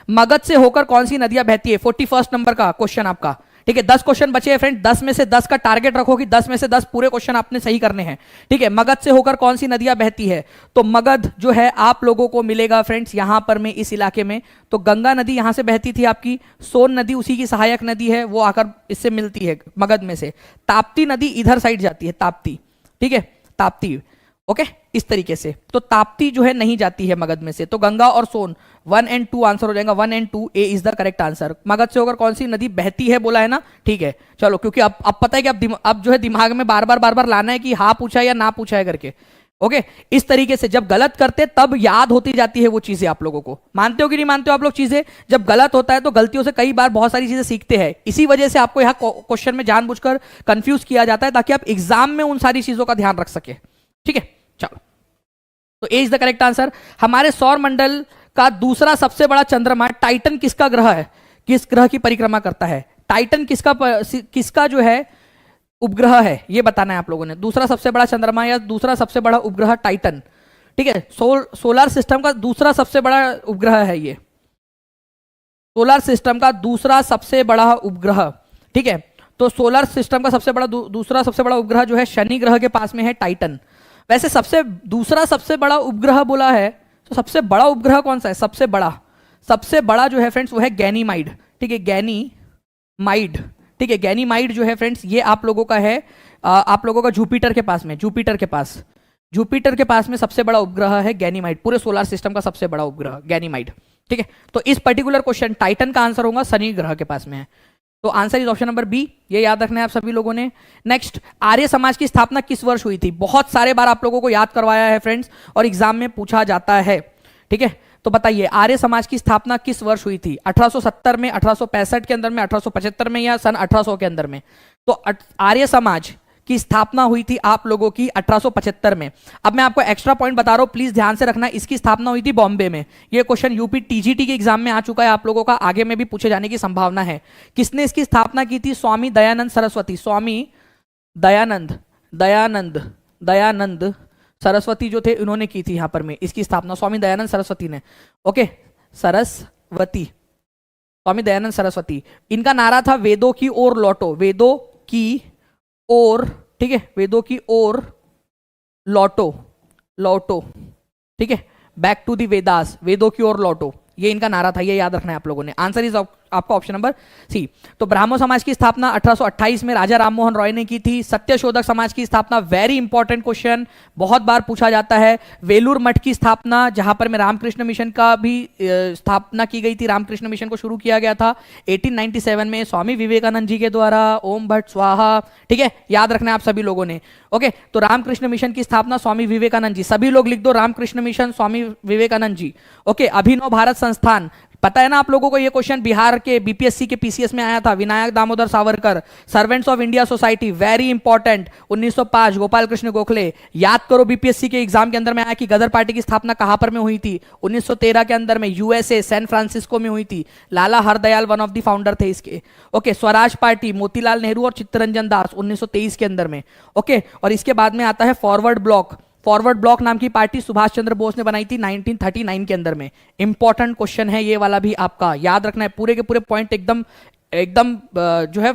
मगध से होकर कौन सी नदियां बहती है? 41st नंबर का क्वेश्चन आपका। ठीक है, 10 क्वेश्चन बचे हैं फ्रेंड, 10 में से 10 का टारगेट रखो कि 10 में से 10 पूरे क्वेश्चन आपने सही करने हैं। ठीक है, मगध से होकर कौन सी नदियां बहती है? तो मगध जो है आप लोगों को मिलेगा फ्रेंड्स यहां पर में, इस इलाके में। तो गंगा नदी यहां से बहती थी आपकी, सोन नदी उसी की सहायक नदी है, वो आकर इससे मिलती है मगध में से। ताप्ती नदी इधर साइड जाती है, ताप्ती। ठीक है, ताप्ती। ओके, इस तरीके से। तो ताप्ती जो है नहीं जाती है मगध में से, तो गंगा और सोन 1 और 2 आंसर हो जाएगा। 1 और 2, A is the correct answer. Magadh से होकर कौन सी नदी बहती है बोला है ना? ठीक है, चलो, क्योंकि अब पता है कि अब जो है दिमाग में बार बार लाना है कि हाँ पूछा है या ना पूछा है करके। ओके, इस तरीके से जब गलत करते तब याद होती जाती है वो चीजें आप लोगों को। मानते हो कि नहीं मानते हो आप लोग चीजें? जब गलत होता है तो गलतियों से कई बार बहुत सारी चीजें सीखते हैं। इसी वजह से आपको यहाँ क्वेश्चन में जानबूझकर कंफ्यूज किया जाता है, ताकि आप एग्जाम में उन सारी चीजों का ध्यान रख सके। ठीक है, चलो, तो ए इज द करेक्ट आंसर। हमारे सौर मंडल का दूसरा सबसे बड़ा चंद्रमा टाइटन किसका ग्रह है? किस ग्रह की परिक्रमा करता है? टाइटन किसका जो है उपग्रह है, ये बताना है आप लोगों ने। दूसरा सबसे बड़ा चंद्रमा या दूसरा सबसे बड़ा उपग्रह टाइटन। ठीक है, सोलर सिस्टम का दूसरा सबसे बड़ा उपग्रह है ये, सोलर सिस्टम का दूसरा सबसे बड़ा उपग्रह। ठीक है, तो सोलर सिस्टम का दूसरा सबसे बड़ा उपग्रह जो है शनि ग्रह के पास में है, टाइटन। वैसे दूसरा सबसे बड़ा उपग्रह बोला है, तो सबसे बड़ा उपग्रह कौन सा है? सबसे बड़ा जो है फ्रेंड्स वो है गैनीमाइड। ठीक है, गैनीमाइड। ठीक है, गैनीमाइड जो है फ्रेंड्स ये आप लोगों का है, आप लोगों का जुपिटर के पास में, जुपिटर के पास में सबसे बड़ा उपग्रह है गैनीमाइड। पूरे सोलर सिस्टम का सबसे बड़ा उपग्रह गैनीमाइड। ठीक है, तो इस पर्टिकुलर क्वेश्चन टाइटन का आंसर होगा शनि ग्रह के पास में है। तो answer is option number B, ये याद रखना है आप सभी लोगों ने। नेक्स्ट, आर्य समाज की स्थापना किस वर्ष हुई थी? बहुत सारे बार आप लोगों को याद करवाया है फ्रेंड्स, और एग्जाम में पूछा जाता है। ठीक है, तो बताइए आर्य समाज की स्थापना किस वर्ष हुई थी? 1870 में, 1865 के अंदर में, 1875 में, या सन 1800 के अंदर में? तो आर्य समाज की स्थापना हुई थी आप लोगों की 1875 में। अब मैं आपको एक्स्ट्रा पॉइंट बता रहा हूं, प्लीज ध्यान से रखना। इसकी स्थापना हुई थी बॉम्बे में। यह क्वेश्चन यूपी टीजीटी के एग्जाम में आ चुका है आप लोगों का, आगे में भी पूछे जाने की संभावना है। किसने इसकी स्थापना की थी? स्वामी दयानंद सरस्वती। स्वामी दयानंद दयानंद दयानंद सरस्वती जो थे इन्होंने की थी यहां पर में इसकी स्थापना, स्वामी दयानंद सरस्वती ने। ओके, सरस्वती, स्वामी दयानंद सरस्वती। इनका नारा था वेदों की ओर लौटो, वेदों की ओर, ठीक है, वेदों की ओर लौटो, लौटो, ठीक है, बैक टू दी वेदास, वेदों की ओर लौटो, ये इनका नारा था, ये याद रखना है आप लोगों ने। आंसर इज आपका ऑप्शन नंबर सी। तो ब्राह्मण समाज की स्थापना 1828 में राजा राममोहन रॉय ने की थी। सत्यशोधक समाज की स्थापना, वेरी इंपॉर्टेंट क्वेश्चन, बहुत बार पूछा जाता है। वेलूर मठ की स्थापना, जहां पर में रामकृष्ण मिशन का भी स्थापना की गई थी, रामकृष्ण मिशन को शुरू किया गया था 1897 में स्वामी विवेकानंद जी के द्वारा, ओम भट्ट स्वाहा, ठीक है, याद रखना है आप सभी लोगों ने। ओके, तो रामकृष्ण मिशन की स्थापना स्वामी विवेकानंद जी, सभी लोग लिख दो रामकृष्ण मिशन स्वामी विवेकानंद जी। ओके, अभिनव भारत संस्थान, पता है ना आप लोगों को, ये क्वेश्चन बिहार के बीपीएससी के पीसीएस में आया था, Vinayak Damodar Savarkar. Servants of India society, very important, 1905 Gopal Krishna Gokhale. याद करो बीपीएससी के एग्जाम के अंदर में आया कि गदर पार्टी की स्थापना कहां पर में हुई थी? 1913 के अंदर में यूएसए सैन फ्रांसिस्को में हुई थी। Lala Hardayal one of the founder थे इसके। ओके, स्वराज पार्टी, मोतीलाल नेहरू और चित्तरंजन दास, 1923 के अंदर में। ओके, और इसके बाद में आता है फॉरवर्ड ब्लॉक। फॉरवर्ड ब्लॉक नाम की पार्टी सुभाष चंद्र बोस ने बनाई थी 1939 के अंदर में। इंपॉर्टेंट क्वेश्चन है ये वाला भी, आपका याद रखना है। पूरे के पूरे पॉइंट एकदम एकदम जो है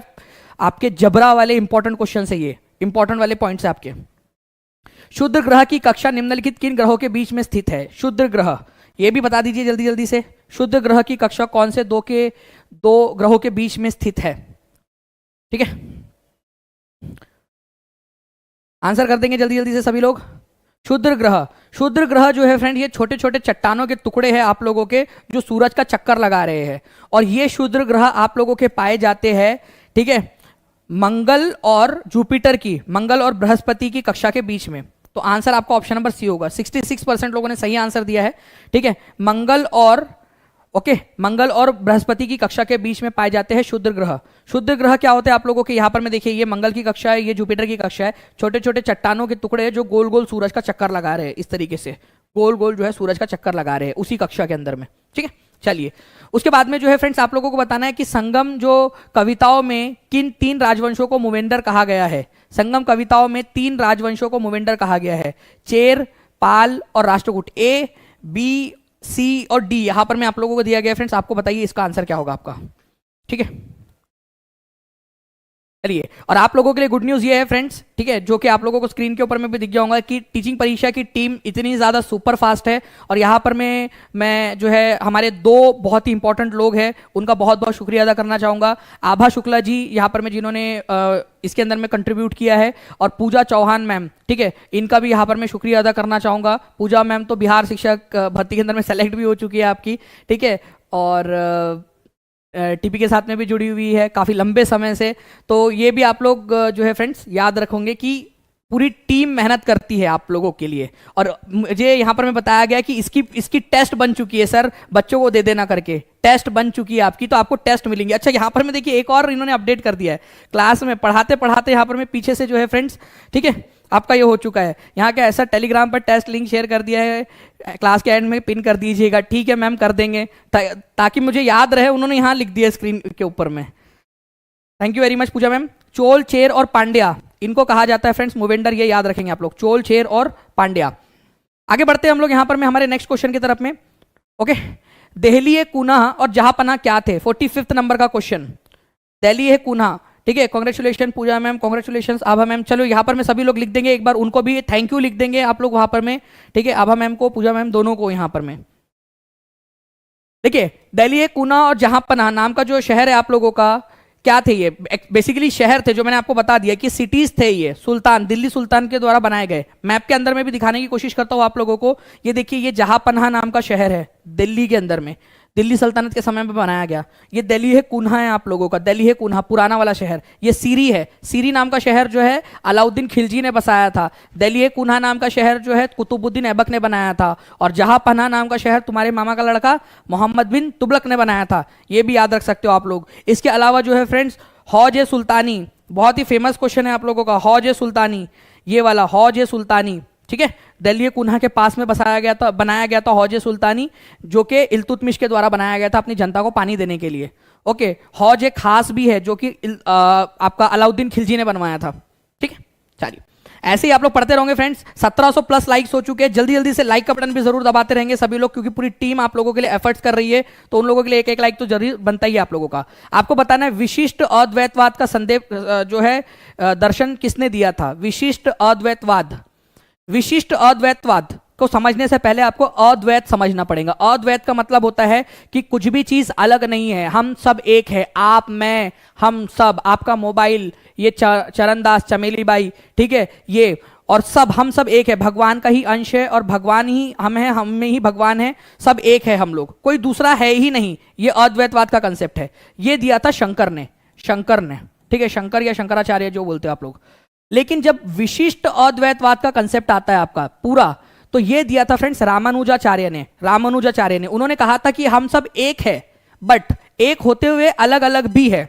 आपके जबरा वाले इंपॉर्टेंट क्वेश्चन है, ये इंपॉर्टेंट वाले पॉइंट्स है आपके। क्षुद्र ग्रह की कक्षा निम्नलिखित किन ग्रहों के बीच में स्थित है? क्षुद्र ग्रह, ये भी बता दीजिए जल्दी जल्दी से। क्षुद्र ग्रह की कक्षा कौन से दो ग्रहों के बीच में स्थित है? ठीक है, आंसर कर देंगे जल्दी जल्दी से सभी लोग। क्षुद्र ग्रह, क्षुद्र ग्रह जो है फ्रेंड, ये छोटे छोटे चट्टानों के टुकड़े हैं आप लोगों के, जो सूरज का चक्कर लगा रहे हैं, और ये क्षुद्र ग्रह आप लोगों के पाए जाते हैं, ठीक है, मंगल और जुपिटर की, मंगल और बृहस्पति की कक्षा के बीच में। तो आंसर आपका ऑप्शन नंबर सी होगा। 66% लोगों ने सही आंसर दिया है, ठीक है, मंगल और मंगल और बृहस्पति की कक्षा के बीच में पाए जाते हैं क्षुद्र ग्रह। क्षुद्र ग्रह क्या होते हैं आप लोगों के? यहाँ पर में देखिए, ये मंगल की कक्षा है, ये जुपिटर की कक्षा है, छोटे छोटे चट्टानों के टुकड़े हैं जो गोल गोल सूरज का चक्कर लगा रहे हैं, इस तरीके से गोल गोल जो है सूरज का चक्कर लगा रहे हैं उसी कक्षा के अंदर में, ठीक है। चलिए, उसके बाद में जो है फ्रेंड्स आप लोगों को बताना है कि संगम जो कविताओं में किन 3 राजवंशों को मूवेंडर कहा गया है? संगम कविताओं में 3 राजवंशों को मूवेंडर कहा गया है, चेर, पाल और राष्ट्रकूट। ए, बी, सी और डी यहां पर मैं आप लोगों को दिया गया फ्रेंड्स, आपको बताइए इसका आंसर क्या होगा आपका, ठीक है। चलिए, और आप लोगों के लिए गुड न्यूज ये है फ्रेंड्स, ठीक है, जो कि आप लोगों को स्क्रीन के ऊपर में भी दिख गया होगा कि टीचिंग परीक्षा की टीम इतनी ज्यादा सुपर फास्ट है, और यहाँ पर मैं जो है हमारे 2 बहुत ही इंपॉर्टेंट लोग हैं, उनका बहुत बहुत शुक्रिया अदा करना चाहूंगा। आभा शुक्ला जी यहाँ पर में जिन्होंने इसके अंदर में कंट्रीब्यूट किया है, और पूजा चौहान मैम, ठीक है, इनका भी यहाँ पर मैं शुक्रिया अदा करना चाहूंगा। पूजा मैम तो बिहार शिक्षक भर्ती के अंदर में सेलेक्ट भी हो चुकी है आपकी, ठीक है, और टीपी के साथ में भी जुड़ी हुई है काफ़ी लंबे समय से। तो ये भी आप लोग जो है फ्रेंड्स याद रखोगे कि पूरी टीम मेहनत करती है आप लोगों के लिए, और मुझे यहाँ पर मैं बताया गया कि इसकी टेस्ट बन चुकी है सर, बच्चों को दे देना करके टेस्ट बन चुकी है आपकी, तो आपको टेस्ट मिलेंगे। अच्छा, यहाँ पर मैं देखिए एक और इन्होंने अपडेट कर दिया है, क्लास में पढ़ाते पढ़ाते यहाँ पर मैं पीछे से जो है फ्रेंड्स, ठीक है, आपका ये हो चुका है। यहाँ का ऐसा टेलीग्राम पर टेस्ट लिंक शेयर कर दिया है, क्लास के एंड में पिन कर दीजिएगा, ठीक है मैम, कर देंगे ताकि मुझे याद रहे। उन्होंने यहाँ लिख दिया स्क्रीन के ऊपर में। Thank you very much Pooja ma'am. Chola, Chera और पांड्या, इनको कहा जाता है फ्रेंड्स मूवेंडर, ये याद रखेंगे आप लोग, चोल, चेर और पांड्या। आगे बढ़ते हैं हम लोग यहाँ पर में हमारे नेक्स्ट क्वेश्चन की तरफ में। ओके, दहलीए कुनाह और जहांपनाह क्या थे? 45वां नंबर का क्वेश्चन, दहलीए कुनाह, ठीक है। कांग्रेचुलेशन पूजा मैम, कांग्रेचुलेशन आभा मैम। चलो यहाँ पर में सभी लोग लिख देंगे, एक बार उनको भी थैंक यू लिख देंगे आप लोग वहां पर में, ठीक है, आभा मैम को, पूजा मैम दोनों को यहाँ पर में। देखिए, दहलीए कुनाह और जहांपनाह नाम का जो शहर है आप लोगों का, क्या थे ये? बेसिकली शहर थे, जो मैंने आपको बता दिया कि सिटीज थे ये, सुल्तान, दिल्ली सुल्तान के द्वारा बनाए गए। मैप के अंदर में भी दिखाने की कोशिश करता हूं आप लोगों को। ये देखिए, ये जहांपनाह नाम का शहर है दिल्ली के अंदर में, दिल्ली सल्तनत के समय में बनाया गया। ये दहलीए कुनाह है आप लोगों का, दहलीए कुनाह पुराना वाला शहर। ये सीरी है, सीरी नाम का शहर जो है अलाउद्दीन खिलजी ने बसाया था। दहलीए कुनाह नाम का शहर जो है कुतुबुद्दीन ऐबक ने बनाया था, और जहांपनाह नाम का शहर तुम्हारे मामा का लड़का मोहम्मद बिन तुगलक ने बनाया था। ये भी याद रख सकते हो आप लोग। इसके अलावा जो है फ्रेंड्स, हौज ए सुल्तानी, बहुत ही फेमस क्वेश्चन है आप लोगों का, हौज ए सुल्तानी, ये वाला हौज ए सुल्तानी, ठीक है, दिल्ली कुन्हा के पास में बनाया गया था हौज ए सुल्तानी, जो कि इल्तुतमिश के द्वारा बनाया गया था अपनी जनता को पानी देने के लिए। ओके, हौज एक खास भी है जो कि आपका अलाउद्दीन खिलजी ने बनवाया था, ठीक है। चलिए ऐसे ही आप लोग पढ़ते रहोगे फ्रेंड्स। 1700 प्लस लाइक्स हो चुके हैं, जल्दी जल्दी से लाइक का बटन भी जरूर दबाते रहेंगे सभी लोग, क्योंकि पूरी टीम आप लोगों के लिए एफर्ट्स कर रही है, तो उन लोगों के लिए एक एक लाइक तो जरूर बनता ही है आप लोगों का। आपको बताना है विशिष्ट अद्वैतवाद का संदेश जो है दर्शन किसने दिया था? विशिष्ट अद्वैतवाद। विशिष्ट अद्वैतवाद को समझने से पहले आपको अद्वैत समझना पड़ेगा। अद्वैत का मतलब होता है कि कुछ भी चीज अलग नहीं है, हम सब एक है, आप, मैं, हम सब, आपका मोबाइल, ये चरणदास, चमेली बाई, ठीक है, ये और सब, हम सब एक है, भगवान का ही अंश है और भगवान ही हम है, हम में ही भगवान है, सब एक है हम लोग, कोई दूसरा है ही नहीं। ये अद्वैतवाद का कंसेप्ट है, ये दिया था शंकर ने, ठीक है, शंकर या शंकराचार्य जो बोलते हो आप लोग। लेकिन जब विशिष्ट अद्वैतवाद का कंसेप्ट आता है आपका पूरा, तो ये दिया था फ्रेंड्स रामानुजाचार्य ने। उन्होंने कहा था कि हम सब एक है, बट एक होते हुए अलग अलग भी है,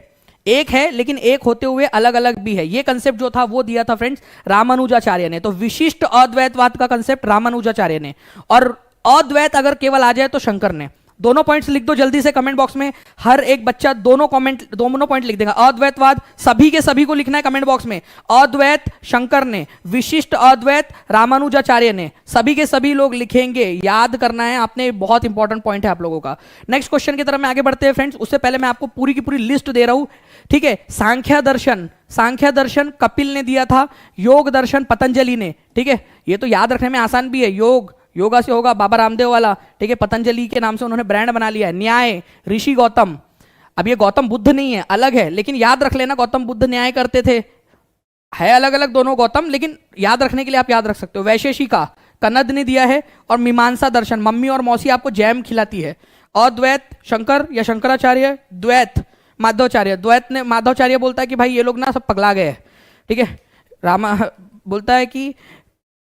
एक है लेकिन एक होते हुए अलग अलग भी है। ये कंसेप्ट जो था वो दिया था फ्रेंड्स रामानुजाचार्य ने। तो विशिष्ट अद्वैतवाद का कंसेप्ट रामानुजाचार्य ने, और अद्वैत अगर केवल आ जाए तो शंकर ने। दोनों पॉइंट्स लिख दो जल्दी से कमेंट बॉक्स में, हर एक बच्चा दोनों पॉइंट लिख देगा। अद्वैतवाद सभी के सभी को लिखना है कमेंट बॉक्स में, अद्वैत शंकर ने, विशिष्ट अद्वैत रामानुजाचार्य ने, सभी के सभी लोग लिखेंगे, याद करना है आपने, बहुत इंपॉर्टेंट पॉइंट है आप लोगों का। नेक्स्ट क्वेश्चन की तरफ में आगे बढ़ते हैं फ्रेंड्स, उससे पहले मैं आपको पूरी की पूरी लिस्ट दे रहा हूं, ठीक है। सांख्य दर्शन कपिल ने दिया था, योग दर्शन पतंजलि ने, ठीक है, ये तो याद रखने में आसान भी है, योगा से होगा, बाबा रामदेव वाला, ठीक है, पतंजलि के नाम से उन्होंने ब्रांड बना लिया है। न्याय ऋषि गौतम, अब ये गौतम बुद्ध नहीं है, अलग है, लेकिन याद रख लेना गौतम बुद्ध न्याय करते थे, है अलग अलग दोनों गौतम, लेकिन याद रखने के लिए आप याद रख सकते हो। वैशेषिका कनद ने दिया है, और मीमांसा दर्शन, मम्मी और मौसी आपको जैम खिलाती है। अद्वैत शंकर या शंकराचार्य, द्वैत माधवाचार्य, माधवाचार्य बोलता है कि भाई ये लोग ना सब पगला गए, ठीक है। रामा बोलता है कि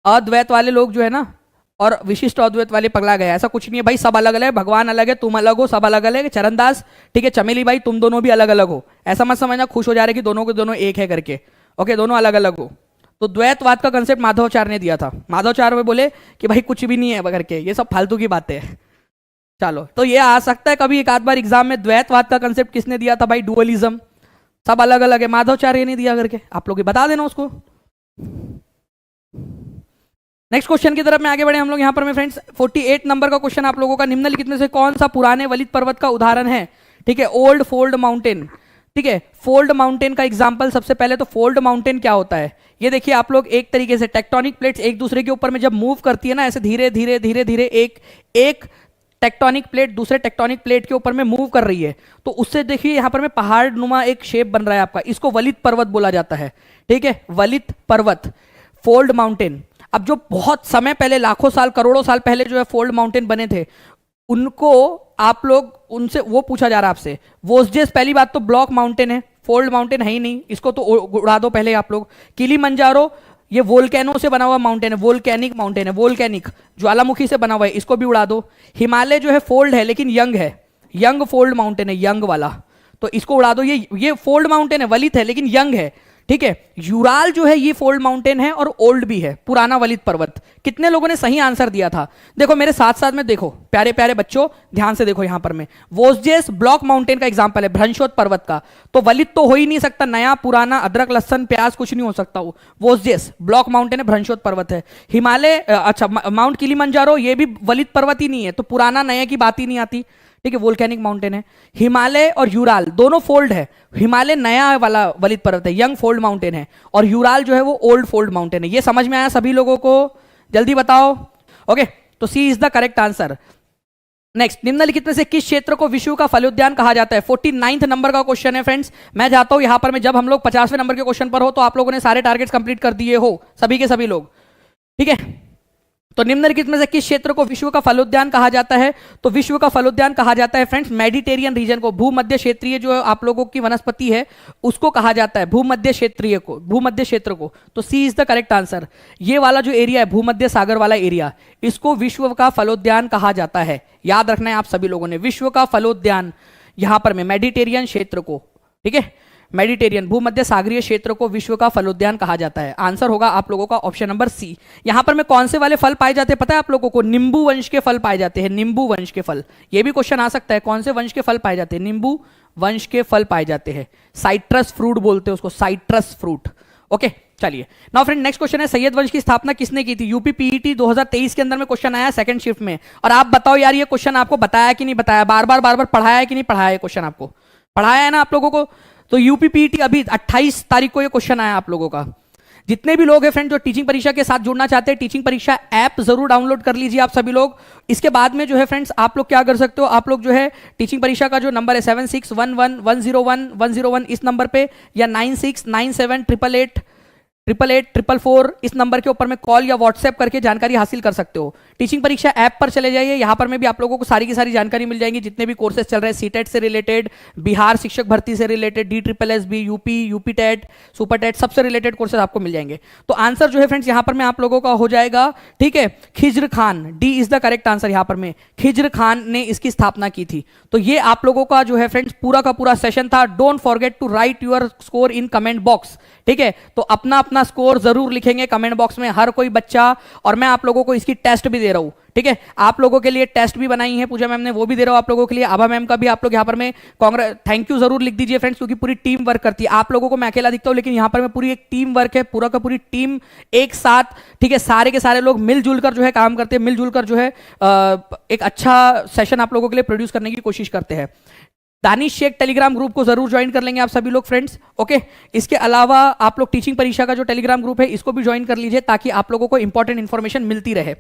अद्वैत वाले लोग जो है ना और विशिष्ट अद्वैत वाले पगला गए, ऐसा कुछ नहीं है भाई, सब अलग अलग है, भगवान अलग है, तुम अलग हो, सब अलग अलग है। चरणदास, ठीक है, चमेली बाई, तुम दोनों भी अलग अलग हो, ऐसा मत समझना खुश हो जा रहे कि दोनों के दोनों एक है करके, ओके, दोनों अलग अलग हो। तो द्वैतवाद का कंसेप्ट माधवाचार्य ने दिया था। माधवाचार्य बोले कि भाई कुछ भी नहीं है करके, ये सब फालतू की बातें है। चलो, तो ये आ सकता है कभी एक आध बार एग्जाम में, द्वैतवाद का कंसेप्ट किसने दिया था भाई? डुअलिज्म, सब अलग अलग है, माधवाचार्य ने दिया करके, आप लोग बता देना उसको। नेक्स्ट क्वेश्चन की तरफ में आगे बढ़े हम लोग यहाँ पर में फ्रेंड्स। 48 नंबर का क्वेश्चन आप लोगों का, निम्नलिखित में से कौन सा पुराने वलित पर्वत का उदाहरण है? ठीक है, ओल्ड फोल्ड माउंटेन, ठीक है, फोल्ड माउंटेन का एग्जांपल। सबसे पहले तो फोल्ड माउंटेन क्या होता है ये देखिए आप लोग, एक तरीके से टेक्टोनिक प्लेट्स एक दूसरे के ऊपर में जब मूव करती है ना, ऐसे धीरे धीरे धीरे धीरे एक टेक्टोनिक प्लेट दूसरे टेक्टोनिक प्लेट के ऊपर में मूव कर रही है, तो उससे देखिए यहां पर में पहाड़ नुमा एक शेप बन रहा है आपका, इसको वलित पर्वत बोला जाता है, ठीक है, वलित पर्वत, फोल्ड माउंटेन। अब जो बहुत समय पहले, लाखों साल करोड़ों साल पहले जो है फोल्ड माउंटेन बने थे, उनको आप लोग उनसे वो पूछा जा रहा है आपसे, वोस्जेस पहली बात तो ब्लॉक माउंटेन है, फोल्ड माउंटेन है ही नहीं, इसको तो उड़ा दो पहले आप लोग। किलिमंजारो ये वोल्केनो से बना हुआ माउंटेन है, वोल्केनिक माउंटेन है, वोल्केनिक ज्वालामुखी से बना हुआ है, इसको भी उड़ा दो। हिमालय जो है फोल्ड है लेकिन यंग है, यंग फोल्ड माउंटेन है, यंग वाला, तो इसको उड़ा दो, ये फोल्ड माउंटेन है, वलित है लेकिन यंग है, ठीक है। यूराल जो है ये फोल्ड माउंटेन है और ओल्ड भी है, पुराना वलित पर्वत। कितने लोगों ने सही आंसर दिया था? देखो मेरे साथ साथ में देखो, प्यारे प्यारे बच्चों ध्यान से देखो, यहां पर में वोस्जेस ब्लॉक माउंटेन का एग्जांपल है, भ्रंशोत पर्वत का, तो वलित तो हो ही नहीं सकता, नया पुराना अदरक लहसन प्याज कुछ नहीं हो सकता वो। वोस्जेस ब्लॉक माउंटेन है, भ्रंशोत पर्वत है। हिमालय, अच्छा माउंट किलिमंजारो ये भी वलित पर्वत ही नहीं है, तो पुराना नया की बात ही नहीं आती, ठीक है, वोल्केनिक माउंटेन है। हिमालय और यूराल दोनों फोल्ड है, हिमालय नया वाला वलित पर्वत है, यंग फोल्ड माउंटेन है, और यूराल जो है वो ओल्ड फोल्ड माउंटेन है। ये समझ में आया सभी लोगों को? जल्दी बताओ। ओके, तो C is the correct answer. Next, निम्नलिखित में से किस क्षेत्र को विश्व का फलोद्यान कहा जाता है? 49 नंबर का क्वेश्चन है फ्रेंड्स। मैं चाहता हूं यहां पर में जब हम लोग 50वें नंबर के क्वेश्चन पर हो तो आप लोगों ने सारे टारगेट्स कंप्लीट कर दिए हो, सभी के सभी लोग, ठीक है। तो निम्नलिखित में से किस क्षेत्र को विश्व का फलोद्यान कहा जाता है? तो विश्व का फलोद्यान कहा जाता है फ्रेंड्स मेडिटेरियन रीजन को, भूमध्य क्षेत्रीय जो आप लोगों की वनस्पति है उसको कहा जाता है भूमध्य क्षेत्रीय को, भूमध्य क्षेत्र को। तो C is the correct answer. ये वाला जो एरिया है भूमध्य सागर वाला एरिया, इसको विश्व का फलोद्यान कहा जाता है। याद रखना है आप सभी लोगों ने, विश्व का फलोद्यान यहां पर में मेडिटेरियन क्षेत्र को, ठीक है। मेडिटेरियन भूमध्य सागरीय क्षेत्र को विश्व का फलोद्यान कहा जाता है। आंसर होगा आप लोगों का ऑप्शन नंबर सी। यहां पर में कौन से वाले फल पाए जाते हैं पता है आप लोगों को? नींबू वंश के फल पाए जाते हैं, नींबू वंश के फल। ये भी क्वेश्चन आ सकता है, कौन से वंश के फल पाए जाते हैं? नींबू वंश के फल पाए जाते हैं। साइट्रस फ्रूट बोलते हैं उसको, साइट्रस फ्रूट। ओके चलिए नाउ फ्रेंड नेक्स्ट क्वेश्चन है, सैयद वंश की स्थापना किसने की थी? यूपी पीईटी 2023 के अंदर में क्वेश्चन आया सेकंड शिफ्ट में। और आप बताओ यार ये क्वेश्चन आपको बताया कि नहीं बताया? बार बार पढ़ाया है कि नहीं पढ़ाया? क्वेश्चन आपको पढ़ाया है ना आप लोगों को? तो यूपी पीईटी अभी 28 तारीख को ये क्वेश्चन आया आप लोगों का। जितने भी लोग हैं फ्रेंड जो टीचिंग परीक्षा के साथ जुड़ना चाहते हैं, टीचिंग परीक्षा ऐप जरूर डाउनलोड कर लीजिए आप सभी लोग। इसके बाद में जो है फ्रेंड्स आप लोग क्या कर सकते हो, आप लोग जो है टीचिंग परीक्षा का जो नंबर है 7611101101 इस नंबर पे, या 9697888844 इस नंबर के ऊपर में कॉल या व्हाट्सएप करके जानकारी हासिल कर सकते हो। टीचिंग परीक्षा ऐप पर चले जाइए, यहां पर में भी आप लोगों को सारी की सारी जानकारी मिल जाएंगी। जितने भी कोर्सेज चल रहे हैं सीटेट से रिलेटेड, बिहार शिक्षक भर्ती से related, DSSS, UP TET, super TET, सबसे रिलेटेड कोर्सेज आपको मिल जाएंगे। तो आंसर जो है फ्रेंड्स यहां पर में आप लोगों का हो जाएगा, ठीक है, Khizr Khan, D is the correct answer. यहां पर में खिज्र खान ने इसकी स्थापना की थी। तो ये आप लोगों का जो है फ्रेंड्स पूरा का पूरा सेशन था। Don't forget to write your score in comment box, ठीक है? तो अपना अपना स्कोर जरूर लिखेंगे कमेंट बॉक्स में हर कोई बच्चा। और मैं आप लोगों को इसकी टेस्ट भी दे रहा हूं, ठीक है? आप लोगों के लिए टेस्ट भी बनाई है पूजा मैम ने, वो भी दे रहा हूं आप लोगों के लिए। आभा मैम का भी आप लोग यहाँ पर में थैंक यू जरूर लिख दीजिए फ्रेंड्स, क्योंकि पूरी टीम वर्क करती है। आप लोगों को मैं अकेला दिखता हूं, लेकिन यहाँ पर में पूरी एक टीम वर्क है, पूरा का पूरी टीम एक साथ, ठीक है? सारे के सारे लोग मिलजुल कर जो है काम करते हैं, मिलजुल कर जो है एक अच्छा सेशन आप लोगों के लिए प्रोड्यूस करने की कोशिश करते हैं। दानिश शेख टेलीग्राम ग्रुप को जरूर ज्वाइन कर लेंगे आप सभी लोग फ्रेंड्स, ओके? इसके अलावा आप लोग टीचिंग परीक्षा का जो टेलीग्राम ग्रुप है इसको भी ज्वाइन कर लीजिए, ताकि आप लोगों को इंपॉर्टेंट इंफॉर्मेशन मिलती रहे।